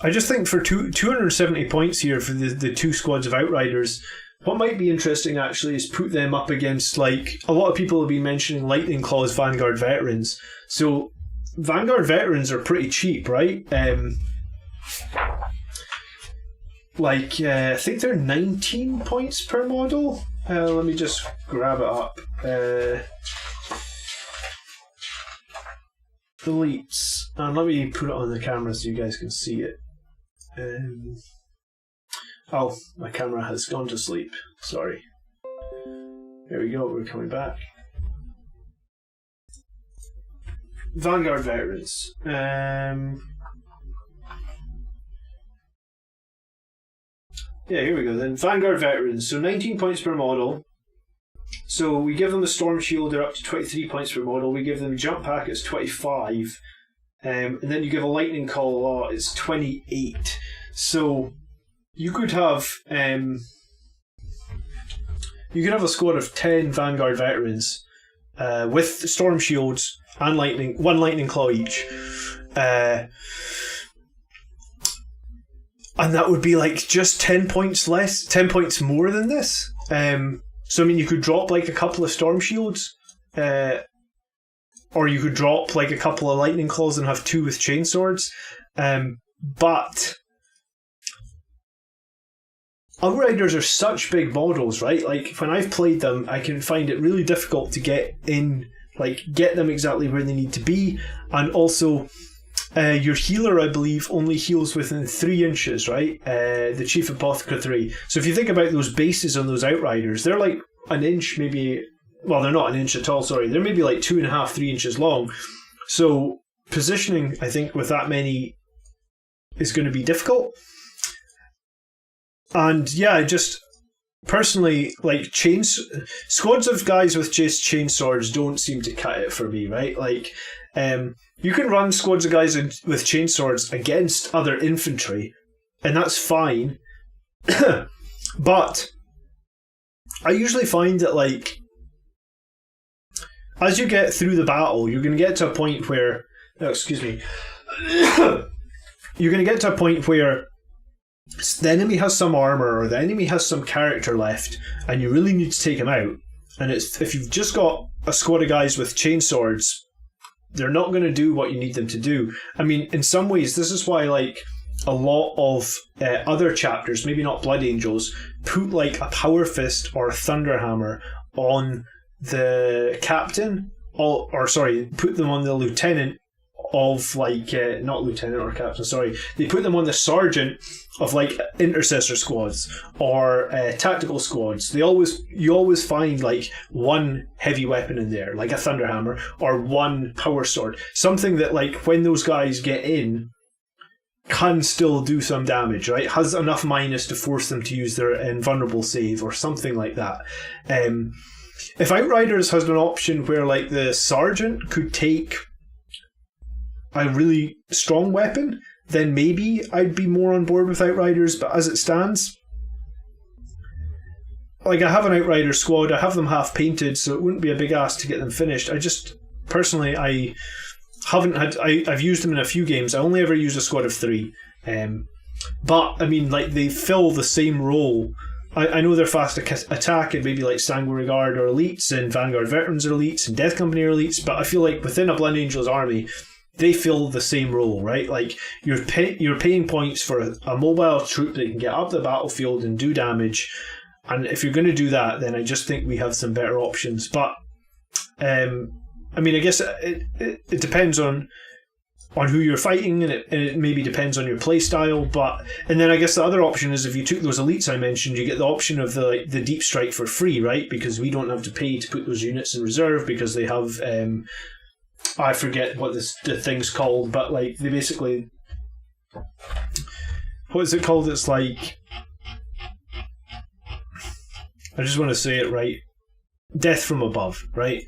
I just think for 270 points here for the two squads of Outriders, what might be interesting actually is put them up against, like, a lot of people have been mentioning Lightning Claws Vanguard Veterans. So, Vanguard Veterans are pretty cheap, right? I think they're 19 points per model. Let me just grab it up. Elites. And let me put it on the camera so you guys can see it. Oh, my camera has gone to sleep. Sorry. There we go, we're coming back. Vanguard Veterans. Yeah, here we go then. Vanguard Veterans. So 19 points per model. So we give them a Storm Shield, they're up to 23 points per model. We give them a Jump Pack, it's 25. And then you give a Lightning Call, it's 28. So you could have a squad of 10 Vanguard Veterans with Storm Shields and one Lightning Claw each. And that would be like just 10 points more than this. So I mean, you could drop like a couple of Storm Shields, or you could drop like a couple of Lightning Claws and have two with Chainswords. But Outriders are such big models, right? Like, when I've played them, I can find it really difficult to get them exactly where they need to be. And also, your healer, I believe, only heals within 3 inches, right? The Chief Apothecary. So if you think about those bases on those Outriders, they're like an inch, maybe. Well, they're not an inch at all, sorry. They're maybe like 2.5, 3 inches long. So positioning, I think, with that many is going to be difficult. And yeah, I just personally, like, squads of guys with just chainswords don't seem to cut it for me, right? Like, you can run squads of guys with chainswords against other infantry, and that's fine. But I usually find that, like, as you get through the battle, you're going to get to a point where... Oh, excuse me. You're going to get to a point where the enemy has some armor or the enemy has some character left, and you really need to take him out. And if you've just got a squad of guys with chainswords, they're not going to do what you need them to do. I mean, in some ways, this is why, like, a lot of other chapters, maybe not Blood Angels, put like a Power Fist or a Thunderhammer on the captain, put them on the lieutenant of, like, not lieutenant or captain, sorry, they put them on the sergeant of, like, intercessor squads or tactical squads. You always find, like, one heavy weapon in there, like a Thunderhammer, or one power sword, something that, like, when those guys get in, can still do some damage, right? Has enough minus to force them to use their invulnerable save or something like that. If Outriders has an option where, like, the sergeant could take a really strong weapon, then maybe I'd be more on board with Outriders. But as it stands, like, I have an Outrider squad, I have them half painted, so it wouldn't be a big ask to get them finished. I just, personally, I've used them in a few games. I only ever use a squad of 3. But, I mean, like, they fill the same role. I know they're fast attack and maybe like Sanguinary Guard or elites, and Vanguard Veterans are elites, and Death Company are elites, but I feel like within a Blood Angels army, they fill the same role, right? Like, you're paying points for a mobile troop that can get up the battlefield and do damage, and if you're going to do that, then I just think we have some better options. But I mean, I guess it depends on on who you're fighting, and it maybe depends on your play style. And then I guess the other option is if you took those elites I mentioned, you get the option of the deep strike for free, right? Because we don't have to pay to put those units in reserve because they have I forget what the thing's called, but like they basically, what is it called? It's like, I just want to say it right. Death from above, right?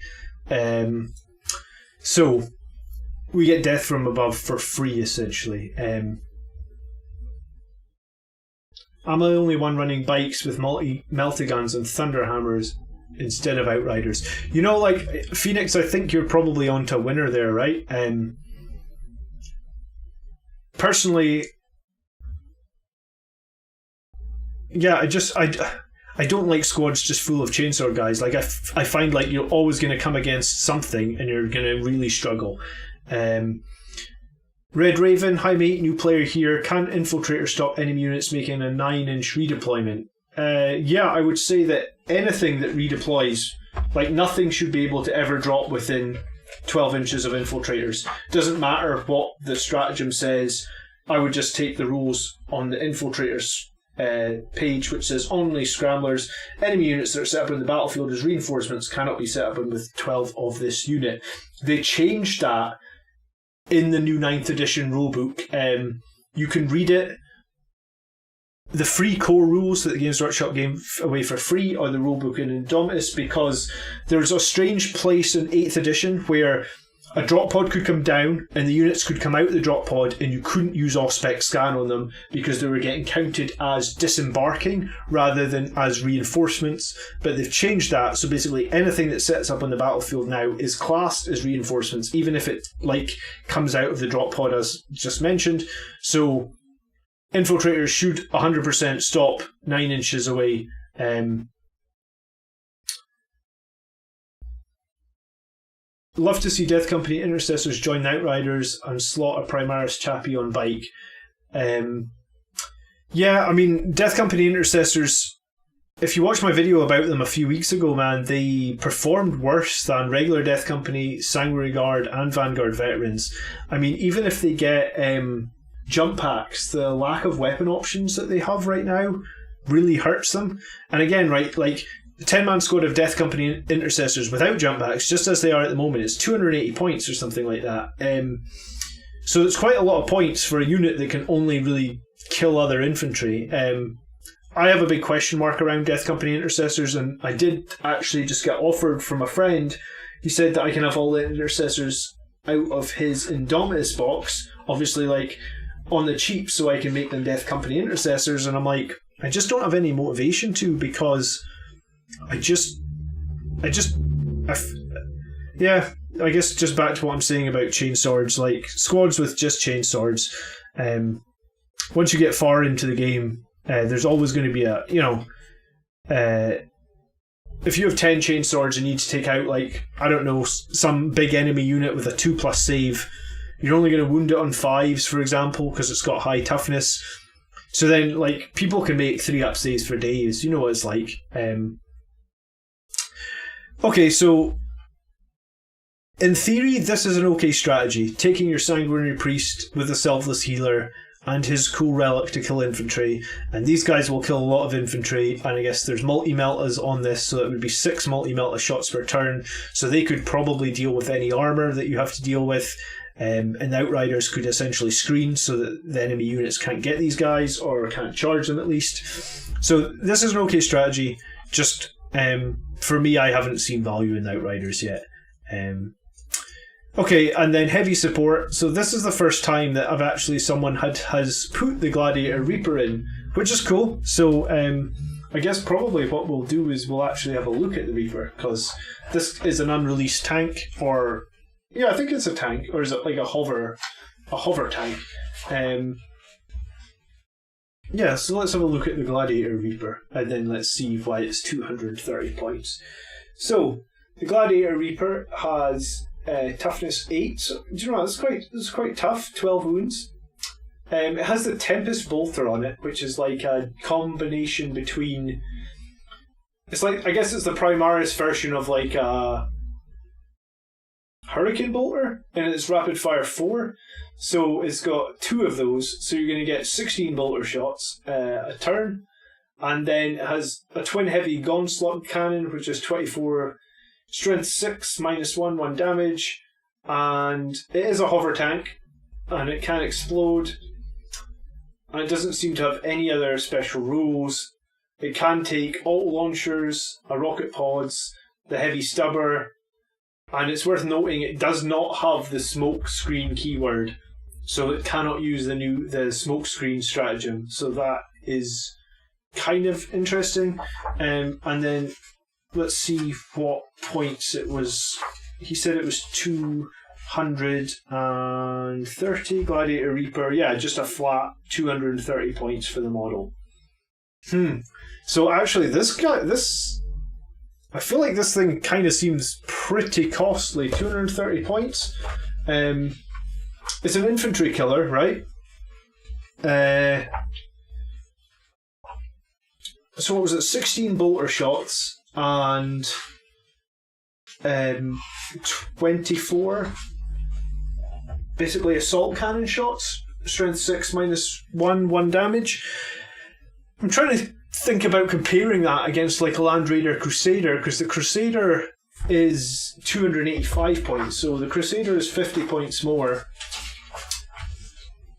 So we get death from above for free, essentially. I'm the only one running bikes with multi-guns and thunderhammers instead of outriders. You know, like, Phoenix, I think you're probably onto a winner there, right? Personally, yeah, I don't like squads just full of chainsaw guys. Like, I find like you're always going to come against something and you're going to really struggle. Red Raven, hi mate, new player here. Can infiltrators stop enemy units making a 9-inch redeployment? Yeah, I would say that anything that redeploys, like nothing should be able to ever drop within 12 inches of infiltrators. Doesn't matter what the stratagem says. I would just take the rules on the infiltrators page, which says only scramblers, enemy units that are set up in the battlefield as reinforcements cannot be set up in with 12 of this unit. They changed that in the new 9th edition rulebook. You can read it. The free core rules that the Games Workshop gave away for free are the rulebook in Indomitus, because there's a strange place in 8th edition where a drop pod could come down and the units could come out of the drop pod and you couldn't use off-spec scan on them because they were getting counted as disembarking rather than as reinforcements. But they've changed that, so basically anything that sets up on the battlefield now is classed as reinforcements, even if it like comes out of the drop pod as just mentioned. So infiltrators should 100% stop 9 inches away. Love to see Death Company Intercessors join Outriders and slot a Primaris Chappie on bike. Yeah, I mean, Death Company Intercessors, if you watched my video about them a few weeks ago, man, they performed worse than regular Death Company, Sanguinary Guard, and Vanguard veterans. I mean, even if they get jump packs, the lack of weapon options that they have right now really hurts them. And again, right, like, the 10-man squad of Death Company Intercessors without jump packs, just as they are at the moment, is 280 points or something like that. So it's quite a lot of points for a unit that can only really kill other infantry. I have a big question mark around Death Company Intercessors, and I did actually just get offered from a friend. He said that I can have all the Intercessors out of his Indomitus box, obviously like on the cheap, so I can make them Death Company Intercessors, and I'm like, I just don't have any motivation to, because I guess just back to what I'm saying about chain swords, like squads with just chain swords, once you get far into the game, there's always going to be a, if you have 10 chain swords and you need to take out, like, I don't know, some big enemy unit with a 2+ save, you're only going to wound it on 5s, for example, because it's got high toughness. So then, like, people can make 3-up saves for days. You know what it's like. Okay, so in theory, this is an okay strategy. Taking your Sanguinary Priest with a Selfless Healer and his cool relic to kill infantry, and these guys will kill a lot of infantry, and I guess there's multi-meltas on this, so it would be 6 multi-melta shots per turn, so they could probably deal with any armour that you have to deal with, and Outriders could essentially screen so that the enemy units can't get these guys, or can't charge them at least. So this is an okay strategy, just for me, I haven't seen value in Outriders yet. Okay, and then heavy support. So this is the first time that I've actually has put the Gladiator Reaper in, which is cool. So I guess probably what we'll do is we'll actually have a look at the Reaper, because this is an unreleased tank, or yeah, I think it's a tank, or is it like a hover tank? Yeah, so let's have a look at the Gladiator Reaper, and then let's see why it's 230 points. So, the Gladiator Reaper has toughness 8. So, do you know what, it's quite tough, 12 wounds. It has the Tempest Bolter on it, which is like a combination between... It's like, I guess it's the Primaris version of like a Hurricane Bolter, and it's rapid fire 4. So it's got 2 of those, so you're going to get 16 bolter shots a turn. And then it has a twin heavy Gauntlet cannon, which is 24 strength 6, -1 damage. And it is a hover tank, and it can explode. And it doesn't seem to have any other special rules. It can take auto launchers, a rocket pods, the heavy stubber, and it's worth noting it does not have the smoke screen keyword, so it cannot use the smoke screen stratagem. So that is kind of interesting. And then let's see what points it was. He said it was 230 Gladiator Reaper. Yeah, just a flat 230 points for the model. So actually, I feel like this thing kind of seems pretty costly. 230 points. It's an infantry killer, right? So what was it? 16 bolter shots and 24 basically assault cannon shots. Strength 6 -1 damage. I'm trying to think about comparing that against like a Land Raider Crusader, because the Crusader is 285 points, so the Crusader is 50 points more,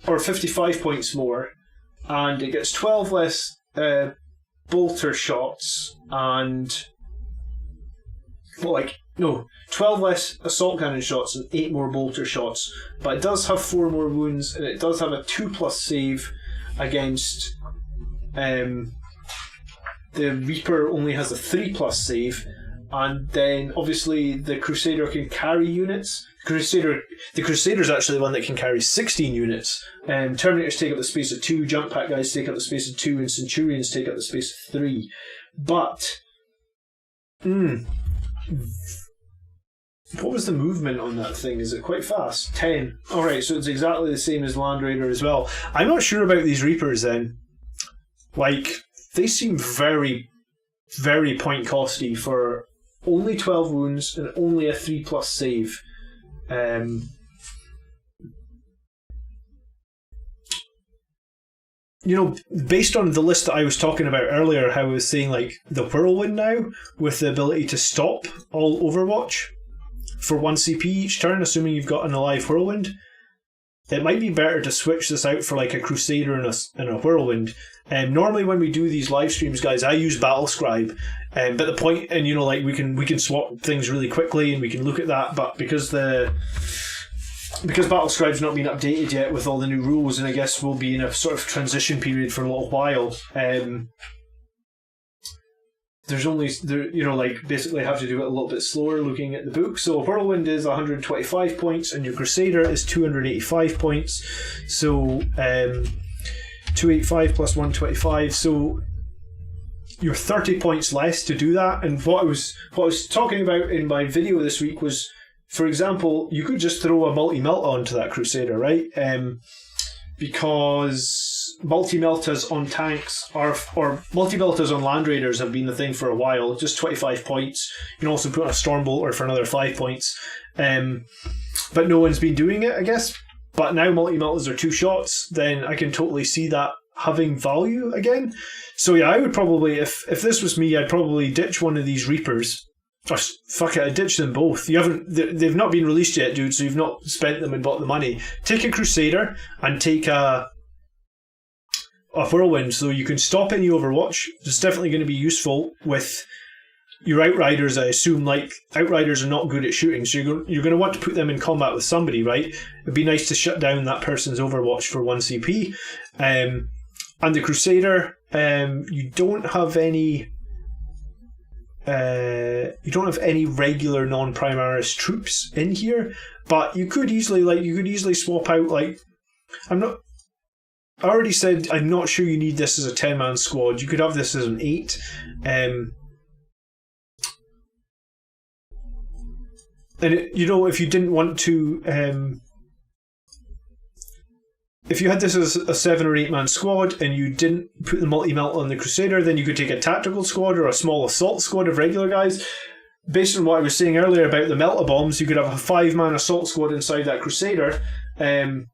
or 55 points more, and it gets 12 less bolter shots and 12 less assault cannon shots and 8 more bolter shots, but it does have 4 more wounds, and it does have a 2+ save against the Reaper only has a 3+ save, and then obviously the Crusader can carry units. The Crusader's actually the one that can carry 16 units. Terminators take up the space of 2, jump pack guys take up the space of 2, and Centurions take up the space of 3. But what was the movement on that thing? Is it quite fast? 10. Alright, so it's exactly the same as Land Raider as well. I'm not sure about these Reapers then. Like, they seem very, very point costy for only 12 wounds and only a 3+ save. Based on the list that I was talking about earlier, how I was saying like the Whirlwind now, with the ability to stop all Overwatch for 1 CP each turn, assuming you've got an alive Whirlwind. It might be better to switch this out for like a Crusader and a Whirlwind. Normally when we do these live streams, guys, I use Battlescribe. But the point, and we can swap things really quickly and we can look at that. But because Battlescribe's not been updated yet with all the new rules, and I guess we'll be in a sort of transition period for a little while. There's only basically have to do it a little bit slower looking at the book. So Whirlwind is 125 points and your Crusader is 285 points. So 285 plus 125. So you're 30 points less to do that. And what I was talking about in my video this week was, for example, you could just throw a multi-melt onto that Crusader, right? Because multi-meltas on tanks or multi-meltas on Land Raiders have been the thing for a while. Just 25 points. You can also put on a Stormbolter for another 5 points. But no one's been doing it, I guess. But now multi-meltas are 2 shots, then I can totally see that having value again. So yeah, I would probably, if this was me, I'd probably ditch one of these Reapers. Or fuck it, I'd ditch them both. They've not been released yet, dude, so you've not spent them and bought the money. Take a Crusader and take a Whirlwind, so you can stop any Overwatch. It's definitely going to be useful with your Outriders. I assume, like, Outriders are not good at shooting, so you're going to want to put them in combat with somebody, right? It'd be nice to shut down that person's Overwatch for 1 CP. And the Crusader, you don't have any regular non-Primaris troops in here, but you could easily swap out, like, I already said I'm not sure you need this as a 10-man squad. You could have this as an 8. And if you didn't want to, if you had this as a 7 or 8-man squad and you didn't put the multi-melt on the Crusader, then you could take a tactical squad or a small assault squad of regular guys. based on what I was saying earlier about the melta-bombs, you could have a 5-man assault squad inside that Crusader. I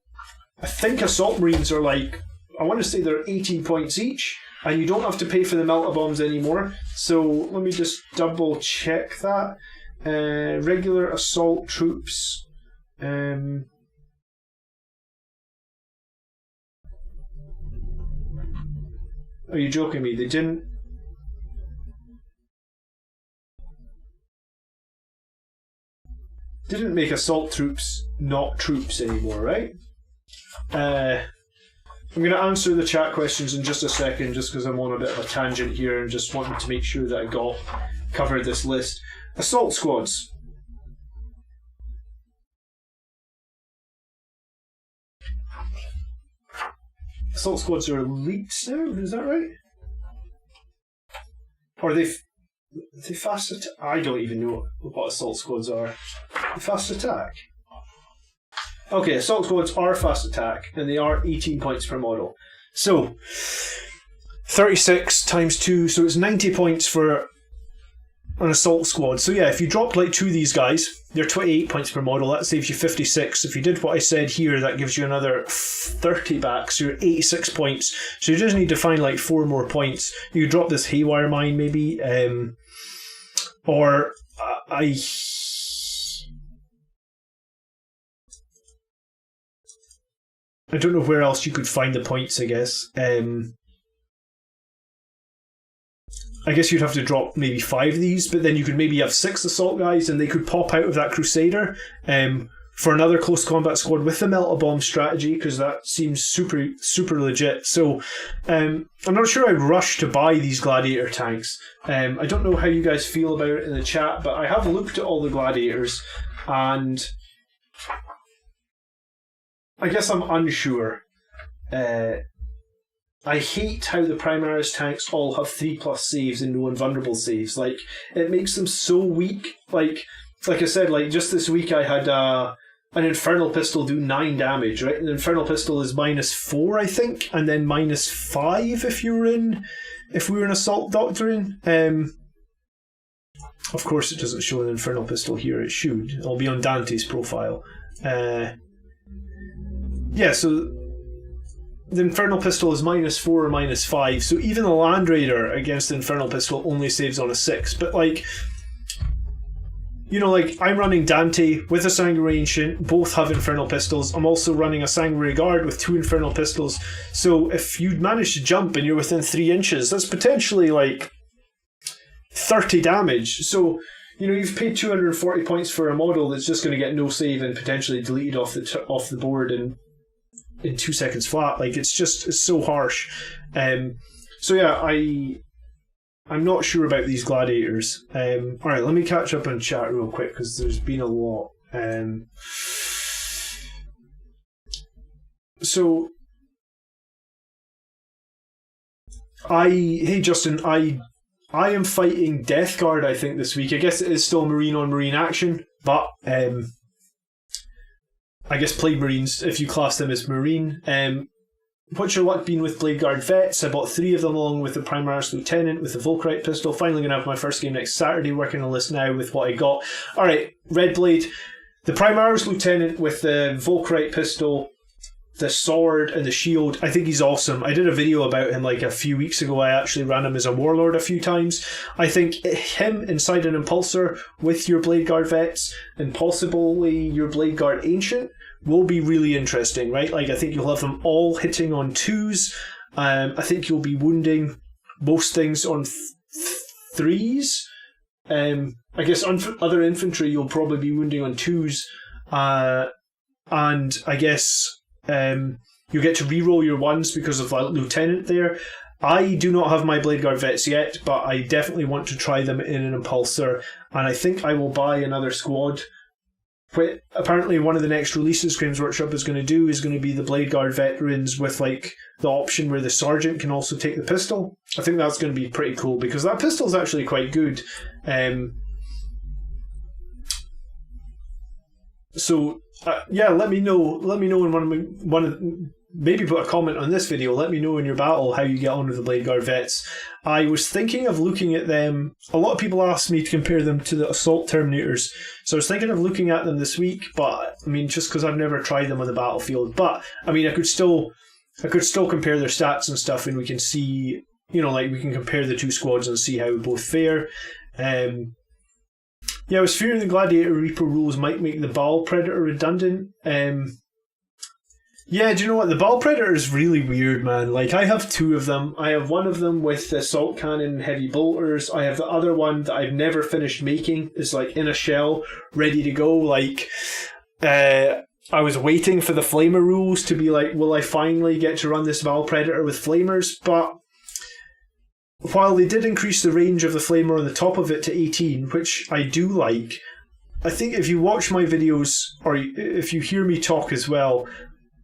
think assault marines are like, I want to say they're 18 points each, and you don't have to pay for the melta-bombs anymore. So let me just double check that. Regular assault troops. Are you joking me? They didn't make assault troops not troops anymore, right? I'm going to answer the chat questions in just a second, just because I'm on a bit of a tangent here and just wanting to make sure that I covered this list. Assault squads. Assault squads are elites now, is that right? Or are they fast attack? I don't even know what assault squads are. Fast attack? Okay, assault squads are fast attack, and they are 18 points per model. So, 36 times 2, so it's 90 points for an assault squad. So yeah, if you dropped like 2 of these guys, they're 28 points per model, that saves you 56. If you did what I said here, that gives you another 30 back, so you're 86 points. So you just need to find like 4 more points. You could drop this haywire mine maybe, or I don't know where else you could find the points, I guess. I guess you'd have to drop maybe 5 of these, but then you could maybe have 6 assault guys and they could pop out of that Crusader for another close combat squad with the melta-bomb strategy, because that seems super, super legit. So I'm not sure I'd rush to buy these gladiator tanks. I don't know how you guys feel about it in the chat, but I have looked at all the gladiators and I guess I'm unsure. I hate how the Primaris tanks all have 3+ saves and no invulnerable saves. Like, it makes them so weak. Like I said, like just this week I had an Infernal Pistol do 9 damage, right? An Infernal Pistol is -4, I think, and then -5 if we were in Assault Doctrine. Of course it doesn't show an Infernal Pistol here, it should. It'll be on Dante's profile. Yeah, so the Infernal Pistol is -4 or -5, so even the Land Raider against the Infernal Pistol only saves on a 6. But like, you know, like I'm running Dante with a Sanguinary Ancient, both have Infernal Pistols. I'm also running a Sanguinary Guard with 2 Infernal Pistols. So if you'd manage to jump and you're within 3 inches, that's potentially like 30 damage. So, you know, you've paid 240 points for a model that's just going to get no save and potentially deleted off the board in 2 seconds flat. Like, it's so harsh. So yeah, I'm not sure about these gladiators. Alright, let me catch up on chat real quick because there's been a lot. So hey Justin, I am fighting Death Guard, I think, this week. I guess it is still Marine on Marine action, but I guess Plague Marines, if you class them as Marine. What's your luck been with Blade Guard Vets? I bought 3 of them along with the Primaris Lieutenant with the Volkite pistol. Finally going to have my first game next Saturday, working on a list now with what I got. Alright, Red Blade. The Primaris Lieutenant with the Volkite pistol, the sword and the shield, I think he's awesome. I did a video about him like a few weeks ago. I actually ran him as a warlord a few times. I think him inside an impulsor with your Blade Guard Vets and possibly your Blade Guard Ancient will be really interesting, right? Like, I think you'll have them all hitting on 2s. I think you'll be wounding most things on 3s. I guess other infantry you'll probably be wounding on 2s. And I guess you get to reroll your 1s because of that Lieutenant there. I do not have my Blade Guard Vets yet, but I definitely want to try them in an impulsor, and I think I will buy another squad. Apparently one of the next releases Games Workshop is going to be the Blade Guard Veterans with like the option where the Sergeant can also take the pistol. I think that's going to be pretty cool because that pistol is actually quite good. So yeah, let me know in maybe put a comment on this video. Let me know in your battle how you get on with the Blade Guard vets. I was thinking of looking at them. A lot of people asked me to compare them to the Assault Terminators, so I was thinking of looking at them this week, but I mean, just because I've never tried them on the battlefield. But I mean, I could still compare their stats and stuff, and we can see, you know, like we can compare the two squads and see how we both fare. Yeah, I was fearing the Gladiator Reaper rules might make the Baal Predator redundant. Yeah, do you know what? The Baal Predator is really weird, man. Like, I have two of them. I have one of them with the Assault Cannon heavy bolters. I have the other one that I've never finished making. It's like in a shell, ready to go. Like, I was waiting for the Flamer rules to be like, will I finally get to run this Baal Predator with Flamers? But while they did increase the range of the Flamer on the top of it to 18, which I do like, I think if you watch my videos, or if you hear me talk as well,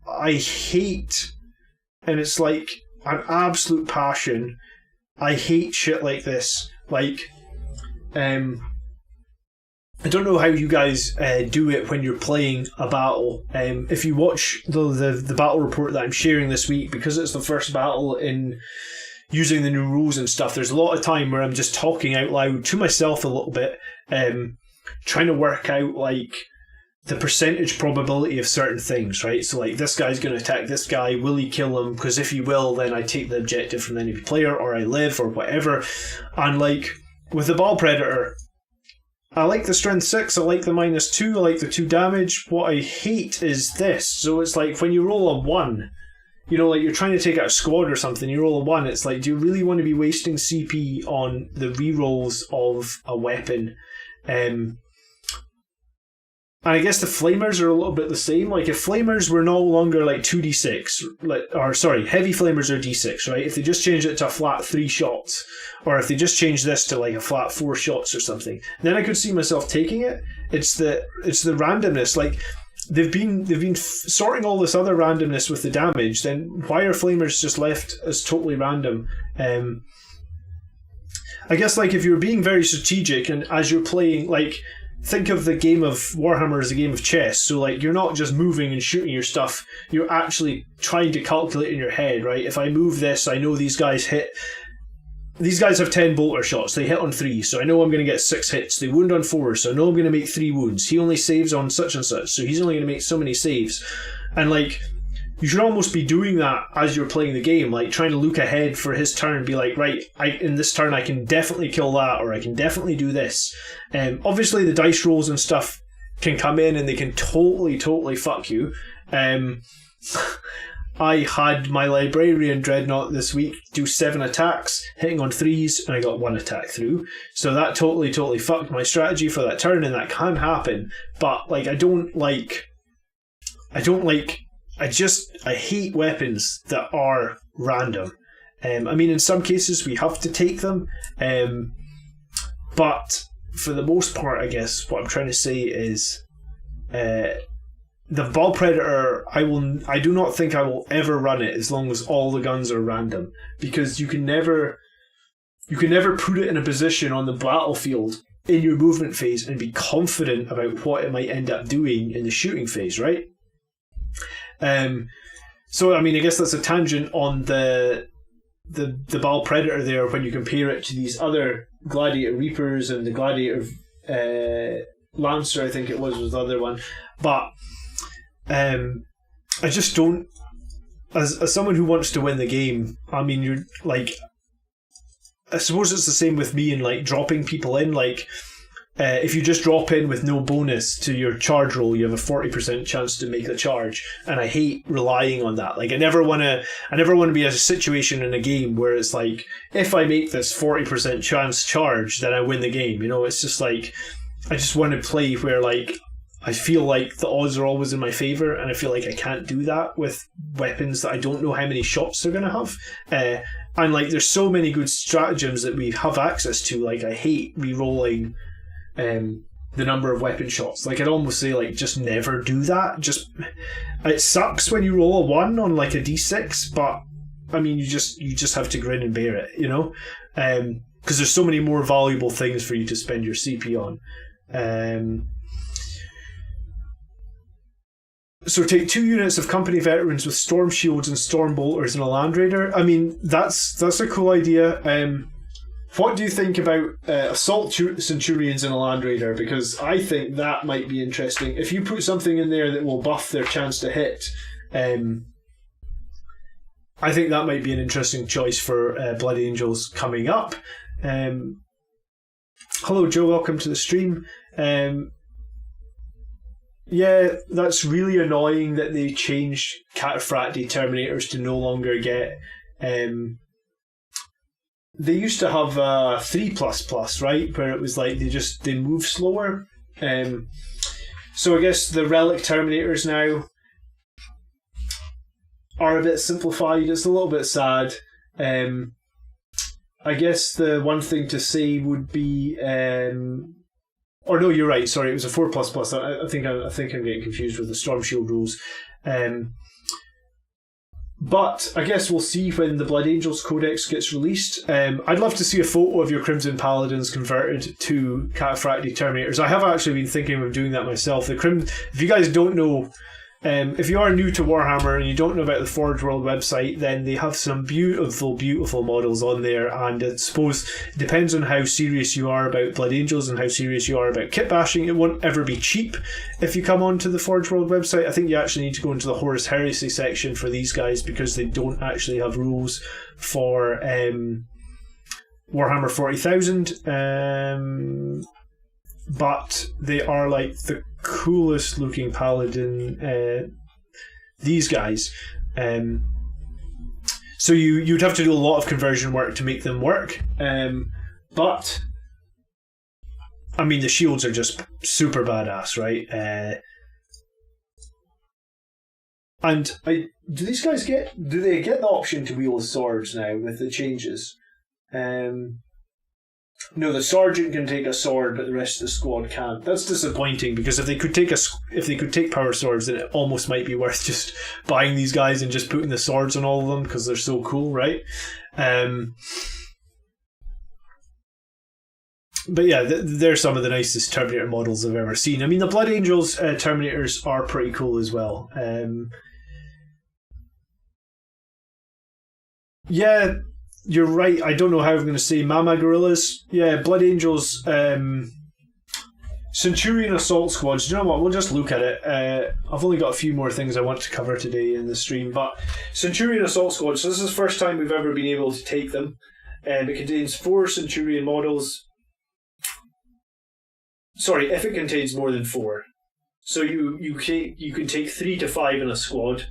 I hate, and it's like an absolute passion, I hate shit like this. Like, I don't know how you guys do it when you're playing a battle. If you watch the battle report that I'm sharing this week, because it's the first battle in using the new rules and stuff, there's a lot of time where I'm just talking out loud to myself a little bit, trying to work out like the percentage probability of certain things, right? So like, this guy's going to attack this guy, will he kill him? Because if he will, then I take the objective from the enemy player, or I live, or whatever. And like, with the Baal Predator, I like the strength 6, I like the -2, I like the 2 damage. What I hate is this. So it's like, when you roll a 1, you know, like you're trying to take out a squad or something, you roll a 1, it's like, do you really want to be wasting CP on the rerolls of a weapon? And I guess the Flamers are a little bit the same. Like, if Flamers were no longer like 2d6, heavy Flamers are d6, right? If they just changed it to a flat 3 shots, or if they just changed this to like a flat 4 shots or something, then I could see myself taking it. It's the randomness. Like, they've been sorting all this other randomness with the damage. Then why are Flamers just left as totally random? I guess, like, if you're being very strategic and as you're playing, like, think of the game of Warhammer as a game of chess. So like, you're not just moving and shooting your stuff, you're actually trying to calculate in your head, right? If I move this, I know these guys have 10 bolter shots, they hit on 3, so I know I'm going to get 6 hits. They wound on 4, so I know I'm going to make 3 wounds. He only saves on such and such, so he's only going to make so many saves. And like, you should almost be doing that as you're playing the game, like trying to look ahead for his turn and be like, right, in this turn I can definitely kill that, or I can definitely do this. Obviously the dice rolls and stuff can come in and they can totally fuck you. I had my Librarian Dreadnought this week do 7 attacks, hitting on 3s, and I got 1 attack through. So that totally fucked my strategy for that turn, and that can happen. But like, I hate weapons that are random. I mean, in some cases we have to take them, but for the most part, I guess what I'm trying to say is, the Baal Predator, I do not think I will ever run it as long as all the guns are random, because you can never put it in a position on the battlefield in your movement phase and be confident about what it might end up doing in the shooting phase, right? So I mean, I guess that's a tangent on the Baal Predator there when you compare it to these other Gladiator Reapers and the Gladiator Lancer, I think it was the other one. But I just don't, as someone who wants to win the game, I mean, you're like, I suppose it's the same with me and like dropping people in. Like, if you just drop in with no bonus to your charge roll, you have a 40% chance to make the charge, and I hate relying on that. Like, I never want to be in a situation in a game where it's like, if I make this 40% chance charge, then I win the game. You know, it's just like, I just want to play where like I feel like the odds are always in my favor, and I feel like I can't do that with weapons that I don't know how many shots they're going to have. And like, there's so many good stratagems that we have access to. Like, I hate re-rolling the number of weapon shots. Like, I'd almost say, like, just never do that. Just, it sucks when you roll a 1 on like a d6, but I mean, you just have to grin and bear it, you know, because there's so many more valuable things for you to spend your CP on. So take 2 units of company veterans with storm shields and storm bolters in a Land Raider. I mean, that's a cool idea. What do you think about assault centurions in a Land Raider? Because I think that might be interesting. If you put something in there that will buff their chance to hit, I think that might be an interesting choice for Blood Angels coming up. Hello, Joe. Welcome to the stream. Yeah, that's really annoying that they changed Cataphracti Terminators to no longer get... they used to have 3++, right? Where it was like they move slower. So I guess the Relic Terminators now are a bit simplified. It's a little bit sad. I guess the one thing to say would be... or no, you're right. Sorry, it was a 4++. I think I'm getting confused with the Storm Shield rules. But I guess we'll see when the Blood Angels Codex gets released. I'd love to see a photo of your Crimson Paladins converted to Cataphracti Terminators. I have actually been thinking of doing that myself. If you guys don't know, if you are new to Warhammer and you don't know about the Forge World website, then they have some beautiful, beautiful models on there. And I suppose it depends on how serious you are about Blood Angels and how serious you are about kit bashing. It won't ever be cheap if you come onto the Forge World website. I think you actually need to go into the Horus Heresy section for these guys because they don't actually have rules for Warhammer 40,000. But they are like the coolest looking paladin, these guys. So you'd have to do a lot of conversion work to make them work. But I mean, the shields are just super badass, right? And do these guys get the option to wield swords now with the changes? No, the sergeant can take a sword, but the rest of the squad can't. That's disappointing because if they could take power swords, then it almost might be worth just buying these guys and just putting the swords on all of them because they're so cool, right? But yeah, they're some of the nicest Terminator models I've ever seen. I mean, the Blood Angels Terminators are pretty cool as well. Yeah. You're right. I don't know how I'm going to say Mama Gorillas. Yeah, Blood Angels, Centurion Assault Squads. Do you know what? We'll just look at it. I've only got a few more things I want to cover today in the stream, but Centurion Assault Squads. So this is the first time we've ever been able to take them. It contains 4 Centurion models. Sorry, if it contains more than 4. So you can take 3 to 5 in a squad.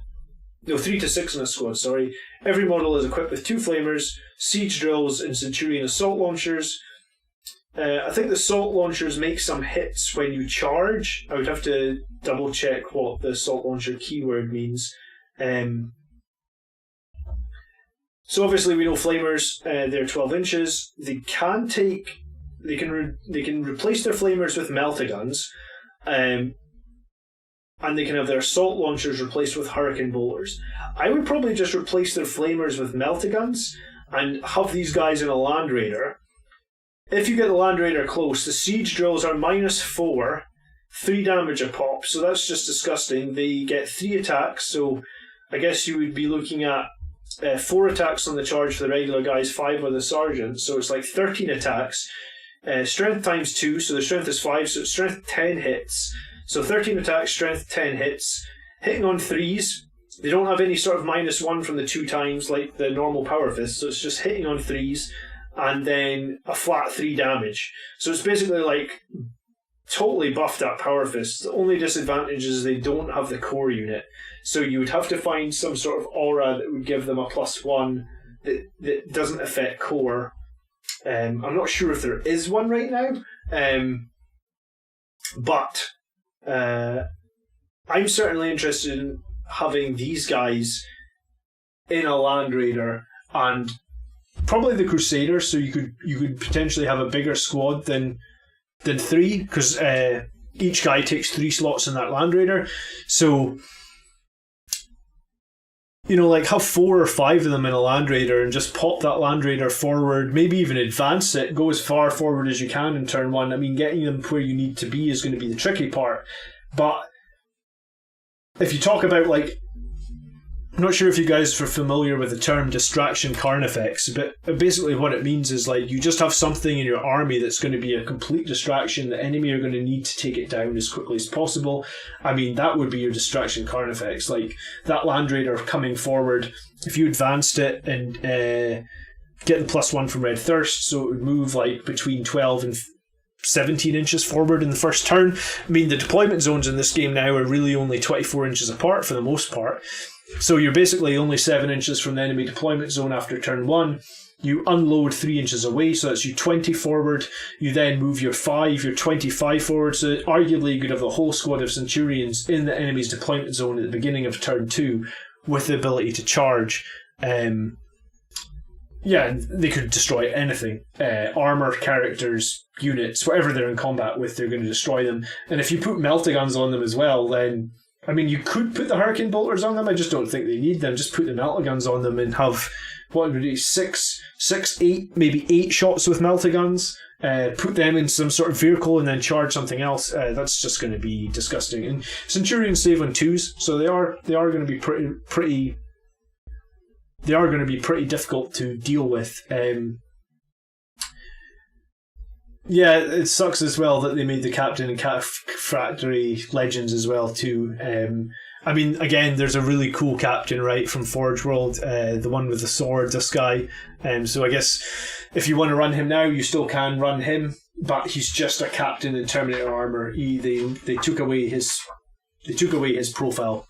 No, 3 to 6 in a squad, sorry. Every model is equipped with 2 flamers, siege drills, and Centurion assault launchers. I think the assault launchers make some hits when you charge. I would have to double check what the assault launcher keyword means. So obviously we know flamers, they're 12 inches. They can replace their flamers with melta-guns. And they can have their assault launchers replaced with hurricane bolters. I would probably just replace their flamers with melta-guns and have these guys in a Land Raider. If you get the Land Raider close, the siege drills are -4, 3 damage a pop, so that's just disgusting. They get 3 attacks, so I guess you would be looking at 4 attacks on the charge for the regular guys, 5 with the sergeant, so it's like 13 attacks. Strength times 2, so the strength is 5, so it's strength 10 hits. So 13 attacks, strength 10 hits. Hitting on 3s. They don't have any sort of -1 from the 2 times like the normal power fist, so it's just hitting on 3s and then a flat 3 damage. So it's basically like totally buffed up power fist. The only disadvantage is they don't have the core unit. So you would have to find some sort of aura that would give them a +1 that doesn't affect core. I'm not sure if there is one right now. But I'm certainly interested in having these guys in a Land Raider and probably the Crusaders, so you could potentially have a bigger squad than 3, because each guy takes 3 slots in that Land Raider. So like have 4 or 5 of them in a Land Raider and just pop that Land Raider forward, maybe even advance it, go as far forward as you can in turn 1. I mean, getting them where you need to be is going to be the tricky part. But if you talk about, like, I'm not sure if you guys are familiar with the term distraction carnifex, but basically what it means is, like, you just have something in your army that's going to be a complete distraction. The enemy are going to need to take it down as quickly as possible. I mean, that would be your distraction carnifex. Like, that Land Raider coming forward, if you advanced it and get the +1 from Red Thirst, so it would move, like, between 12 and 17 inches forward in the first turn. I mean, the deployment zones in this game now are really only 24 inches apart for the most part. So you're basically only 7 inches from the enemy deployment zone after turn 1. You unload 3 inches away, so that's you 20 forward. You then move your 5, you're 25 forward. So arguably you could have the whole squad of Centurions in the enemy's deployment zone at the beginning of turn 2 with the ability to charge. Yeah, they could destroy anything. Armour, characters, units, whatever they're in combat with, they're going to destroy them. And if you put meltaguns on them as well, then, I mean, you could put the Hurricane Bolters on them. I just don't think they need them. Just put the meltaguns on them and have, what would it be, 8, maybe 8 shots with meltaguns. Put them in some sort of vehicle and then charge something else. That's just going to be disgusting. And Centurions save on 2s, so they are going to be pretty. They are going to be pretty difficult to deal with. Yeah, it sucks as well that they made the Captain and Cataphractory legends as well too. I mean, again, there's a really cool Captain, right, from Forge World, the one with the sword, this guy. So I guess if you want to run him now, you still can run him, but he's just a Captain in Terminator armor. They took away his profile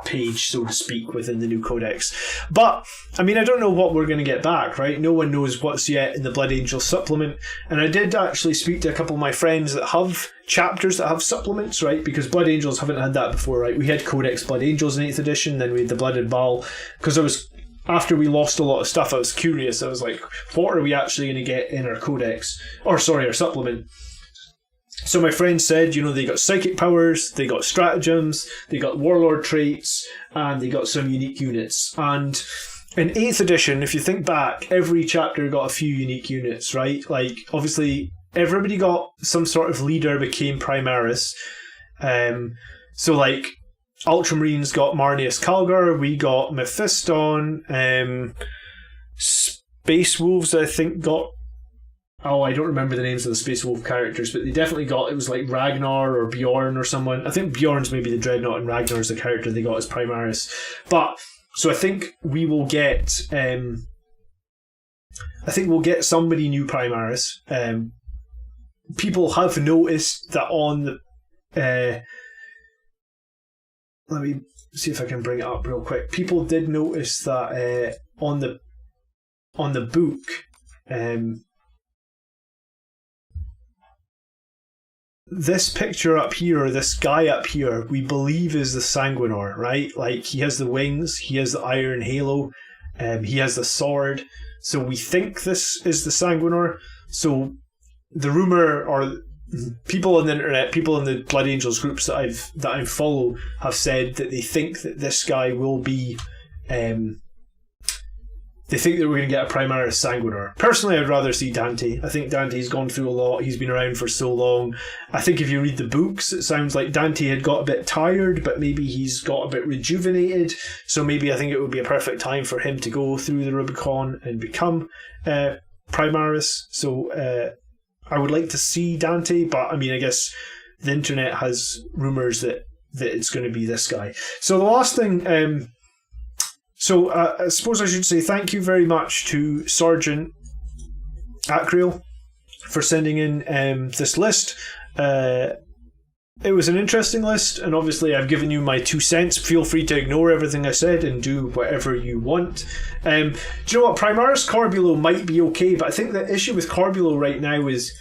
page, so to speak, within the new codex. But I mean, I don't know what we're going to get back, right? No one knows what's yet in the Blood Angel supplement, and I did actually speak to a couple of my friends that have chapters that have supplements, right? Because Blood Angels haven't had that before, right? We had Codex Blood Angels in 8th edition, then we had the Blooded Baal, because after we lost a lot of stuff, I was curious. I was like, what are we actually going to get in our codex, our supplement? So my friend said, they got psychic powers, they got stratagems, they got warlord traits, and they got some unique units. And in 8th edition, if you think back, every chapter got a few unique units, right? Like, obviously, everybody got some sort of leader, became Primaris. So, like, Ultramarines got Marneus Calgar, we got Mephiston, Space Wolves, I think, got... Oh, I don't remember the names of the Space Wolf characters, but they definitely got, it was like Ragnar or Bjorn or someone. I think Bjorn's maybe the Dreadnought and Ragnar's the character they got as Primaris. But, so I think we will get, we'll get somebody new Primaris. People have noticed that on the, let me see if I can bring it up real quick. People did notice that on the book, this picture up here, or this guy up here, we believe is the Sanguinor, right? Like, he has the wings, he has the iron halo, he has the sword. So we think this is the Sanguinor. So the rumor, or people on the internet, people in the Blood Angels groups that I follow, have said that they think that this guy will be. They think that we're going to get a Primaris Sanguinor. Personally, I'd rather see Dante. I think Dante's gone through a lot. He's been around for so long. I think if you read the books, it sounds like Dante had got a bit tired, but maybe he's got a bit rejuvenated. So maybe I think it would be a perfect time for him to go through the Rubicon and become Primaris. So I would like to see Dante, but I mean, I guess the internet has rumours that it's going to be this guy. So the last thing... So I suppose I should say thank you very much to Sergeant Acriel for sending in this list. It was an interesting list, and obviously I've given you my 2 cents. Feel free to ignore everything I said and do whatever you want. Do you know what? Primaris Corbulo might be okay, but I think the issue with Corbulo right now is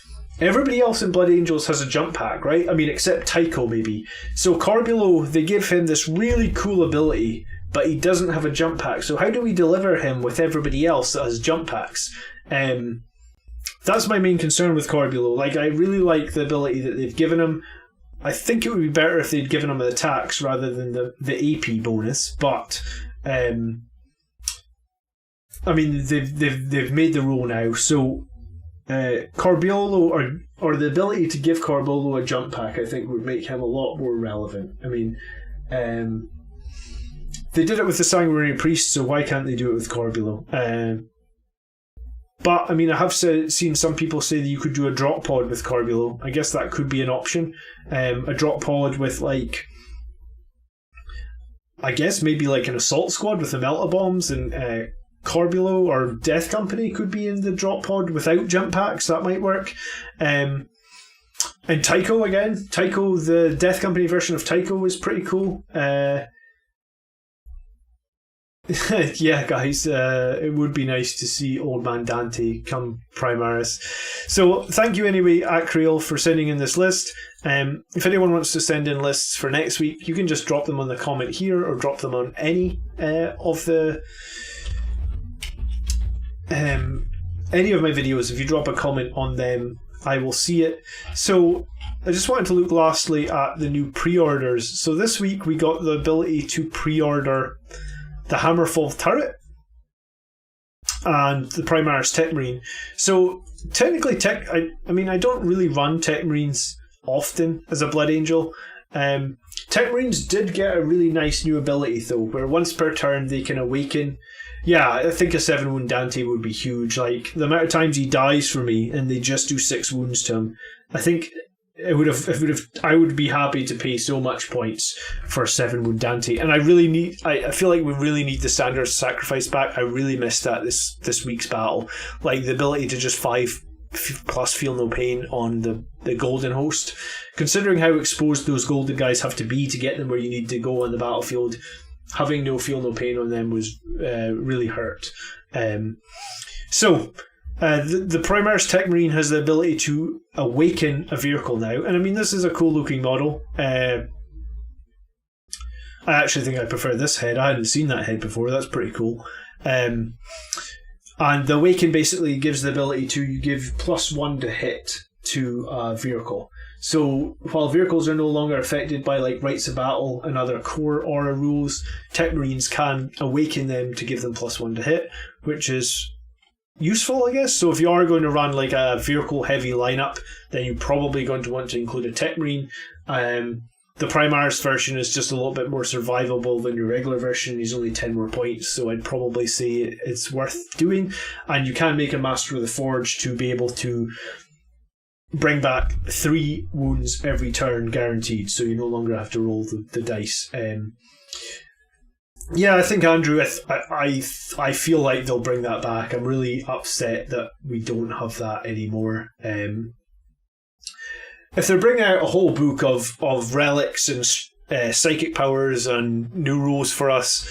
everybody else in Blood Angels has a jump pack, right? I mean, except Tycho maybe. So Corbulo, they give him this really cool ability, but he doesn't have a jump pack. So how do we deliver him with everybody else that has jump packs? That's my main concern with Corbulo. Like, I really like the ability that they've given him. I think it would be better if they'd given him the attacks rather than the AP bonus. But I mean, they've made the rule now. So Corbulo, or the ability to give Corbulo a jump pack, I think would make him a lot more relevant. I mean, They did it with the Sanguinary Priest, so why can't they do it with Corbulo? But I mean, I have seen some people say that you could do a drop pod with Corbulo. I guess that could be an option. A drop pod with like, I guess maybe like an assault squad with the melta bombs, and Corbulo or Death Company could be in the drop pod without jump packs. That might work. And Tycho again. Tycho, the Death Company version of Tycho is pretty cool. Yeah, guys, it would be nice to see Old Man Dante come Primaris. So thank you anyway, Acreal, for sending in this list. If anyone wants to send in lists for next week, you can just drop them on the comment here, or drop them on any of my videos. If you drop a comment on them, I will see it. So I just wanted to look lastly at the new pre-orders. So this week we got the ability to pre-order the Hammerfall turret and the Primaris Tech Marine. So technically, I mean, I don't really run Tech Marines often as a Blood Angel. Tech Marines did get a really nice new ability though, where once per turn they can awaken. Yeah, I think a 7 wound Dante would be huge. Like, the amount of times he dies for me and they just do 6 wounds to him, I think I would be happy to pay so much points for 7 wound Dante. And I feel like we really need the standard sacrifice back. I really missed that this week's battle. Like, the ability to just 5 plus feel no pain on the golden host. Considering how exposed those golden guys have to be to get them where you need to go on the battlefield, having no feel no pain on them was really hurt. The Primaris Tech Marine has the ability to awaken a vehicle now, and I mean, this is a cool looking model. I actually think I prefer this head. I hadn't seen that head before. That's pretty cool. And the awaken basically gives the ability to give +1 to hit to a vehicle. So while vehicles are no longer affected by like Rites of Battle and other core aura rules, Tech Marines can awaken them to give them +1 to hit, which is useful, I guess. So if you are going to run like a vehicle heavy lineup, then you're probably going to want to include a Tech Marine. The Primaris version is just a little bit more survivable than your regular version. He's only 10 more points, so I'd probably say it's worth doing. And you can make a Master of the Forge to be able to bring back 3 wounds every turn guaranteed, so you no longer have to roll the dice. Yeah, I think, Andrew, I feel like they'll bring that back. I'm really upset that we don't have that anymore. If they're bringing out a whole book of relics and psychic powers and new rules for us,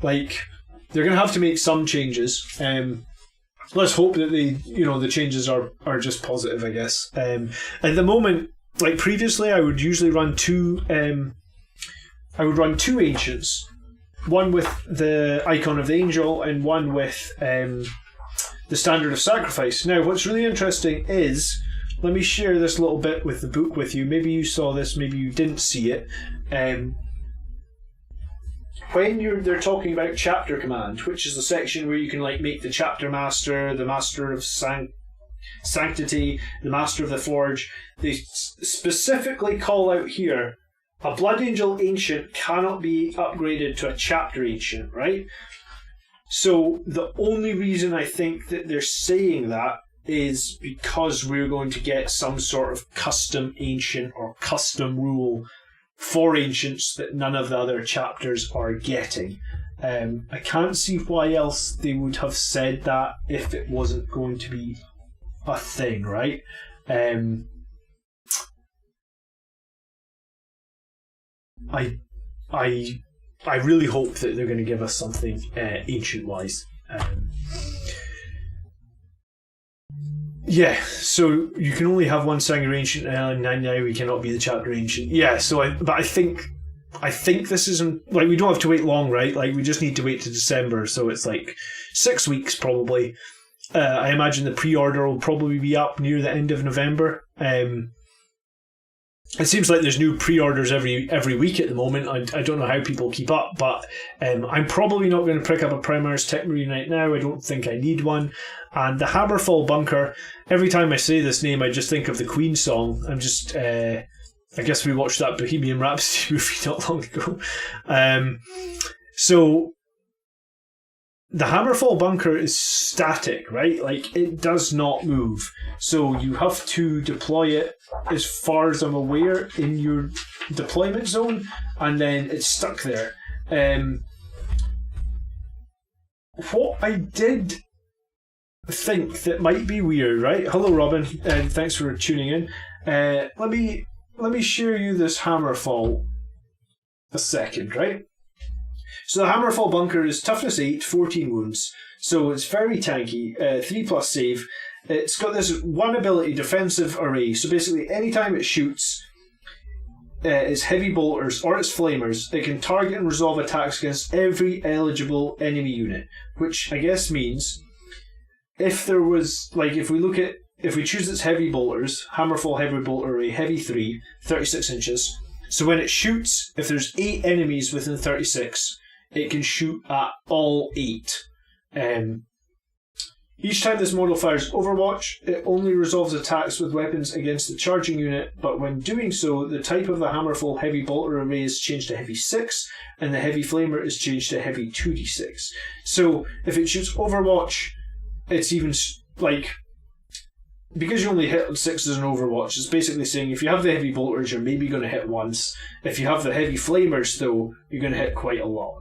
like, they're going to have to make some changes. Let's hope that the changes are just positive, I guess. At the moment, like previously, I would usually run two ancients. One with the Icon of the Angel and one with the Standard of Sacrifice. Now, what's really interesting is, let me share this little bit with the book with you. Maybe you saw this, maybe you didn't see it. When they're talking about chapter command, which is the section where you can like make the chapter master, the master of sanctity, the master of the forge, they specifically call out here, a Blood Angel Ancient cannot be upgraded to a Chapter Ancient, right? So the only reason I think that they're saying that is because we're going to get some sort of custom Ancient or custom rule for Ancients that none of the other chapters are getting. I can't see why else they would have said that if it wasn't going to be a thing, right? I really hope that they're going to give us something ancient-wise. Yeah, so you can only have one Sanguinary Ancient, and now we cannot be the Chapter Ancient. Yeah, but I think this isn't, like, we don't have to wait long, right? Like, we just need to wait to December, so it's like 6 weeks probably. I imagine the pre-order will probably be up near the end of November. It seems like there's new pre-orders every week at the moment. I don't know how people keep up, but I'm probably not going to pick up a Primaris Tech Marine right now. I don't think I need one. And the Hammerfall Bunker, every time I say this name, I just think of the Queen song. I'm just I guess we watched that Bohemian Rhapsody movie not long ago. So the Hammerfall bunker is static, right? Like, it does not move. So you have to deploy it, as far as I'm aware, in your deployment zone, and then it's stuck there. What I did think that might be weird, right? Hello, Robin, and thanks for tuning in. Let me share you this Hammerfall a second, right? So the Hammerfall bunker is toughness 8, 14 wounds. So it's very tanky, 3+ save. It's got this one ability, defensive array. So basically, anytime it shoots its heavy bolters or its flamers, it can target and resolve attacks against every eligible enemy unit. Which I guess means if there was, like, if we choose its heavy bolters, Hammerfall heavy bolter array, heavy 3, 36 inches. So when it shoots, if there's 8 enemies within 36, it can shoot at all 8. Each time this model fires Overwatch, it only resolves attacks with weapons against the charging unit, but when doing so, the type of the Hammerfall heavy bolter array is changed to heavy 6, and the heavy flamer is changed to heavy 2d6. So if it shoots Overwatch, it's even like, because you only hit 6s in Overwatch, it's basically saying if you have the heavy bolters, you're maybe going to hit once. If you have the heavy flamers, though, you're going to hit quite a lot.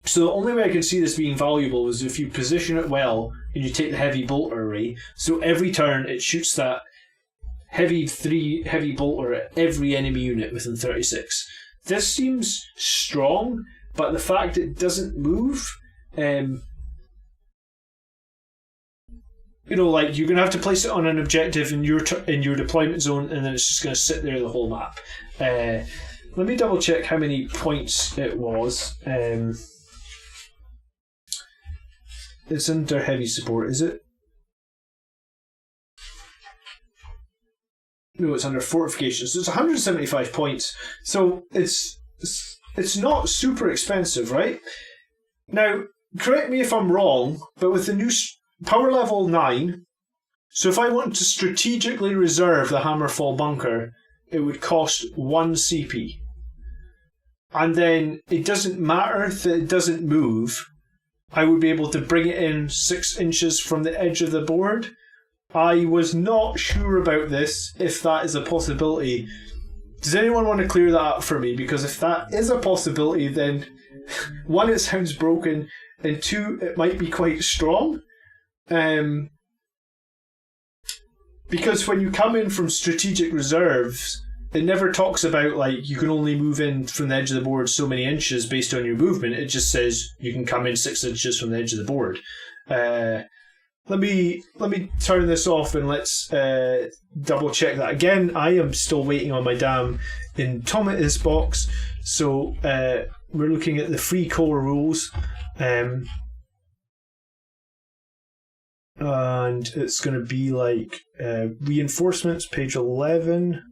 So the only way I can see this being valuable is if you position it well and you take the heavy bolter array. So every turn it shoots that heavy 3 heavy bolter at every enemy unit within 36. This seems strong, but the fact it doesn't move, like, you're going to have to place it on an objective in your deployment zone, and then it's just going to sit there the whole map. Let me double check how many points it was. It's under heavy support, is it? No, it's under fortification. So it's 175 points. So it's not super expensive, right? Now, correct me if I'm wrong, but with the new power level 9, so if I want to strategically reserve the Hammerfall bunker, it would cost 1 CP. And then it doesn't matter that it doesn't move. I would be able to bring it in 6 inches from the edge of the board. I was not sure about this, if that is a possibility. Does anyone want to clear that up for me? Because if that is a possibility, then 1, it sounds broken, and 2, it might be quite strong. Because when you come in from strategic reserves, it never talks about, like, you can only move in from the edge of the board so many inches based on your movement. It just says you can come in 6 inches from the edge of the board. Let me turn this off and let's double check that. Again, I am still waiting on my damn Intomitus box, so we're looking at the free core rules. And it's going to be like reinforcements, page 11.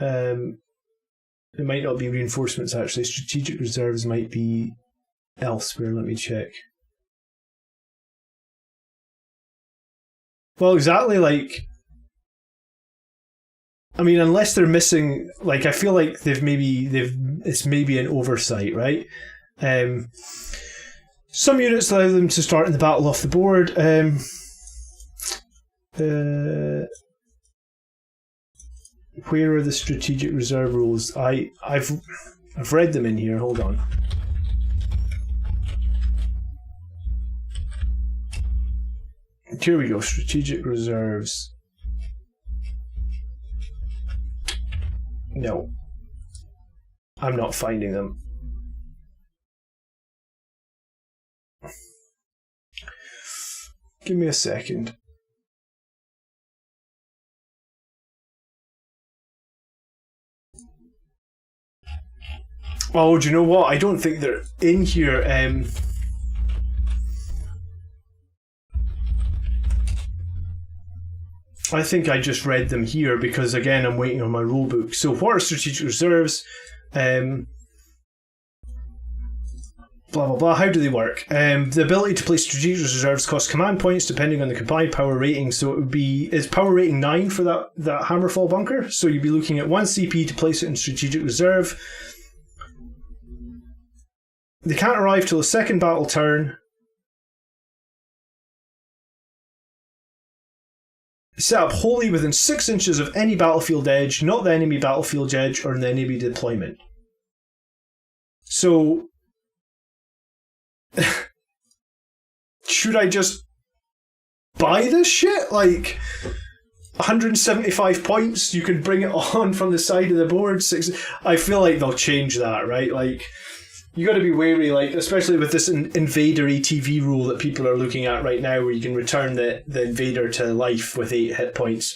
It might not be reinforcements, actually. Strategic reserves might be elsewhere. Let me check. Well, exactly, like, I mean, unless they're missing, like, I feel like it's maybe an oversight, right? Some units allow them to start in the battle off the board. Where are the strategic reserve rules? I've read them in here. Hold on. Here we go. Strategic reserves. No, I'm not finding them. Give me a second. Oh, do you know what? I don't think they're in here. I think I just read them here because, again, I'm waiting on my rulebook. So what are strategic reserves? blah blah blah. How do they work? The ability to place strategic reserves costs command points depending on the combined power rating. So it's power rating 9 for that Hammerfall bunker. So you'd be looking at 1 CP to place it in strategic reserve. They can't arrive till the second battle turn. Set up wholly within 6 inches of any battlefield edge, not the enemy battlefield edge or the enemy deployment. So should I just buy this shit? Like 175 points, you can bring it on from the side of the board. I feel like they'll change that, right? Like, you got to be wary, like, especially with this invader ATV rule that people are looking at right now, where you can return the invader to life with 8 hit points.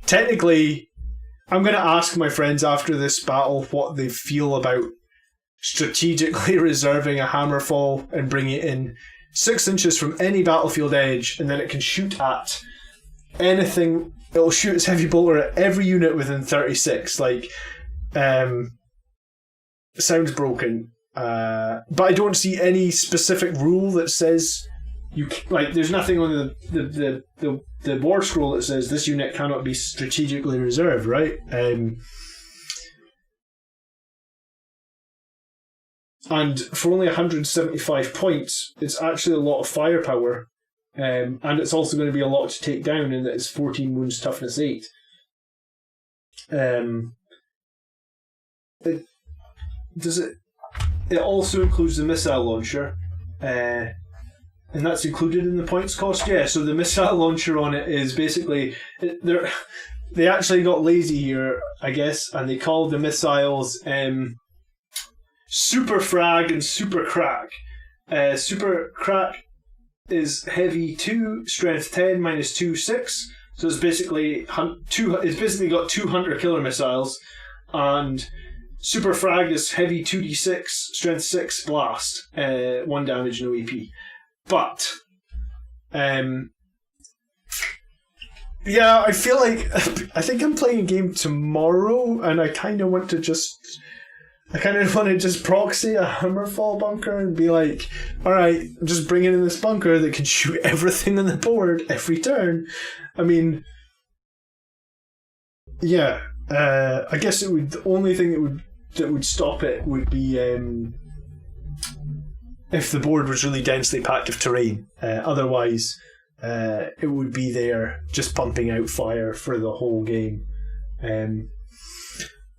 Technically, I'm going to ask my friends after this battle what they feel about strategically reserving a Hammerfall and bringing it in 6 inches from any battlefield edge, and then it can shoot at anything. It'll shoot its heavy bolter at every unit within 36. Like, sounds broken. But I don't see any specific rule that says you like. There's nothing on the board scroll that says this unit cannot be strategically reserved, right? And for only 175 points, it's actually a lot of firepower, and it's also going to be a lot to take down in that it's 14 wounds, toughness 8. It also includes the missile launcher, and that's included in the points cost. Yeah, so the missile launcher on it is basically they actually got lazy here, I guess, and they called the missiles Super Frag and Super Crack. Super Crack is heavy 2, strength 10, minus 2, 6. So it's basically got 2 hunter killer missiles, and Super Frag is heavy 2d6, strength 6, blast, 1 damage, no AP. But yeah, I feel like I think I'm playing a game tomorrow, and I kind of want to just proxy a Hammerfall bunker and be like, alright, I'm just bringing in this bunker that can shoot everything on the board every turn. I mean, yeah, I guess the only thing that would stop it would be if the board was really densely packed with terrain. Otherwise, it would be there just pumping out fire for the whole game.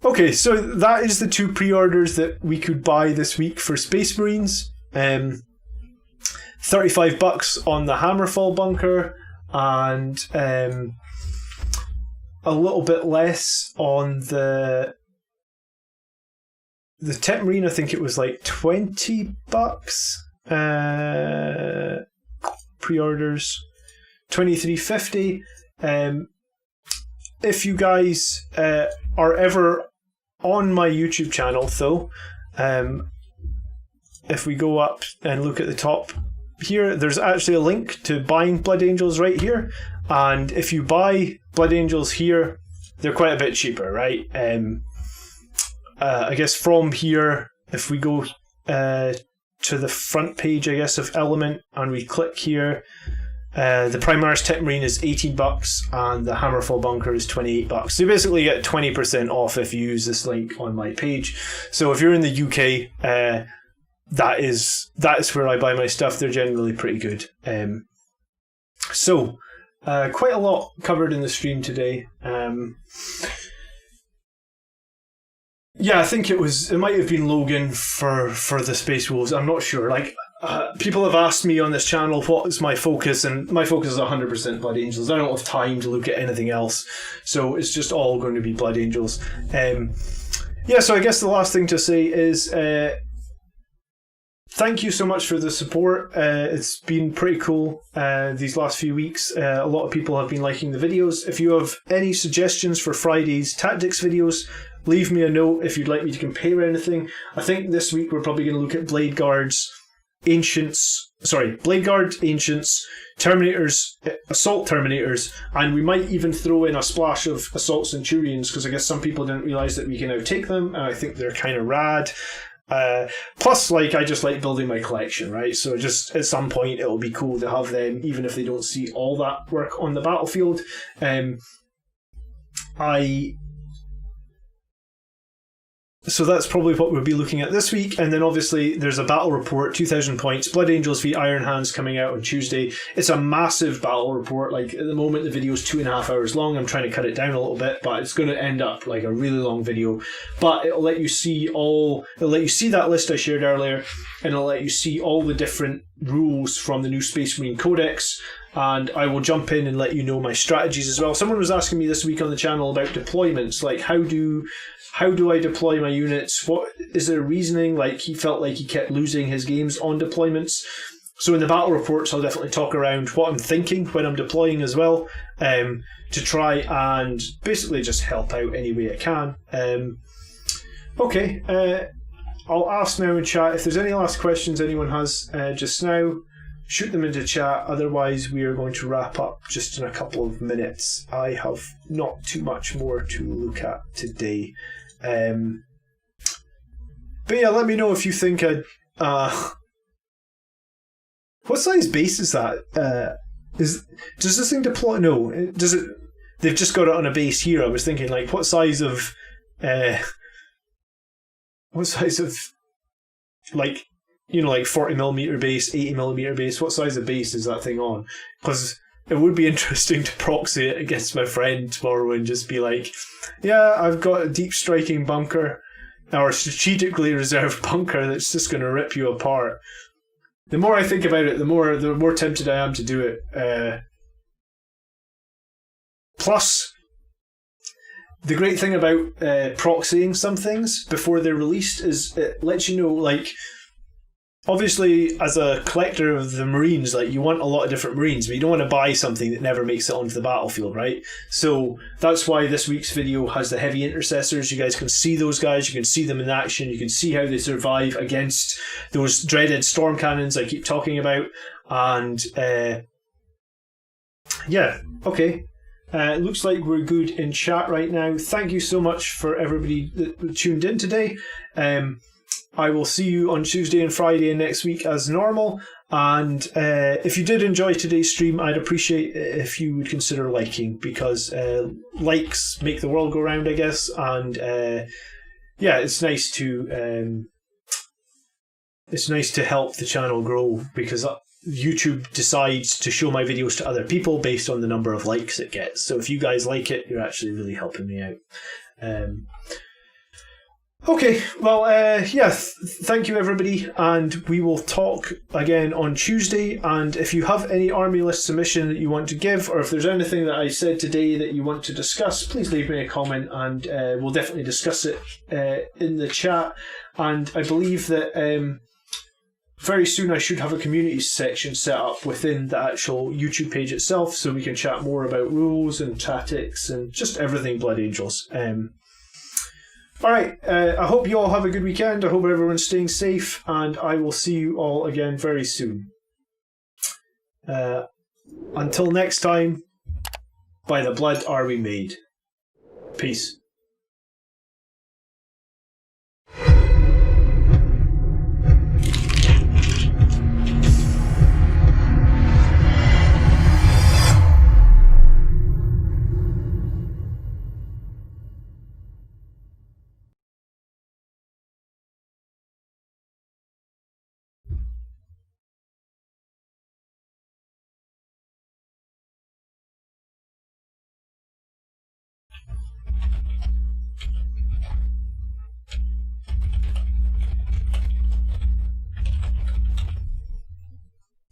Okay, so that is the 2 pre-orders that we could buy this week for Space Marines. $35 on the Hammerfall bunker, and a little bit less on the Tech Marine. I think it was like $20 pre-orders, $23.50. If you guys are ever on my YouTube channel, though, if we go up and look at the top here, there's actually a link to buying Blood Angels right here. And if you buy Blood Angels here, they're quite a bit cheaper, right? I guess from here, if we go to the front page, I guess, of Element, and we click here, the Primaris Tech Marine is $18 and the Hammerfall bunker is $28. So you basically get 20% off if you use this link on my page. So if you're in the UK, that is where I buy my stuff. They're generally pretty good. So quite a lot covered in the stream today. Yeah, I think it might have been Logan for the Space Wolves. I'm not sure. Like, people have asked me on this channel what is my focus, and my focus is 100% Blood Angels. I don't have time to look at anything else, so it's just all going to be Blood Angels. Yeah, so I guess the last thing to say is thank you so much for the support. It's been pretty cool these last few weeks. A lot of people have been liking the videos. If you have any suggestions for Friday's tactics videos, leave me a note if you'd like me to compare anything. I think this week we're probably going to look at Blade Guards, Ancients, Terminators, Assault Terminators, and we might even throw in a splash of Assault Centurions, because I guess some people didn't realise that we can now take them, and I think they're kind of rad. Plus, like, I just like building my collection, right? So just at some point it'll be cool to have them, even if they don't see all that work on the battlefield. So that's probably what we'll be looking at this week. And then obviously there's a battle report, 2,000 points, Blood Angels v Iron Hands coming out on Tuesday. It's a massive battle report. Like, at the moment the video is 2.5 hours long. I'm trying to cut it down a little bit, but it's going to end up like a really long video. But it'll let you see that list I shared earlier, and it'll let you see all the different rules from the new Space Marine Codex. And I will jump in and let you know my strategies as well. Someone was asking me this week on the channel about deployments, like how do I deploy my units? What is their reasoning? Like, he felt like he kept losing his games on deployments. So in the battle reports, I'll definitely talk around what I'm thinking when I'm deploying as well, to try and basically just help out any way I can. Okay, I'll ask now in chat if there's any last questions anyone has just now. Shoot them into chat, otherwise we are going to wrap up just in a couple of minutes. I have not too much more to look at today. But yeah, let me know if you think what size base is that? Does this thing deploy? No, does it? They've just got it on a base here. I was thinking, like, what size of like, you know, like 40mm base, 80mm base, what size of base is that thing on? Because it would be interesting to proxy it against my friend tomorrow and just be like, yeah, I've got a deep striking bunker, or a strategically reserved bunker that's just going to rip you apart. The more I think about it, the more tempted I am to do it. Plus, the great thing about proxying some things before they're released is it lets you know, like, obviously, as a collector of the Marines, like, you want a lot of different Marines, but you don't want to buy something that never makes it onto the battlefield, right? So that's why this week's video has the heavy intercessors. You guys can see those guys, you can see them in action, you can see how they survive against those dreaded storm cannons I keep talking about. And yeah, okay. It looks like we're good in chat right now. Thank you so much for everybody that tuned in today. I will see you on Tuesday and Friday next week as normal. And if you did enjoy today's stream, I'd appreciate it if you would consider liking, because likes make the world go round, I guess. And yeah, it's nice to help the channel grow, because YouTube decides to show my videos to other people based on the number of likes it gets. So if you guys like it, you're actually really helping me out. Okay, well, yeah, thank you everybody, and we will talk again on Tuesday. And if you have any army list submission that you want to give, or if there's anything that I said today that you want to discuss, please leave me a comment, and we'll definitely discuss it in the chat. And I believe that very soon I should have a community section set up within the actual YouTube page itself, so we can chat more about rules and tactics and just everything Blood Angels. Alright, I hope you all have a good weekend. I hope everyone's staying safe, and I will see you all again very soon. Until next time, by the blood are we made. Peace.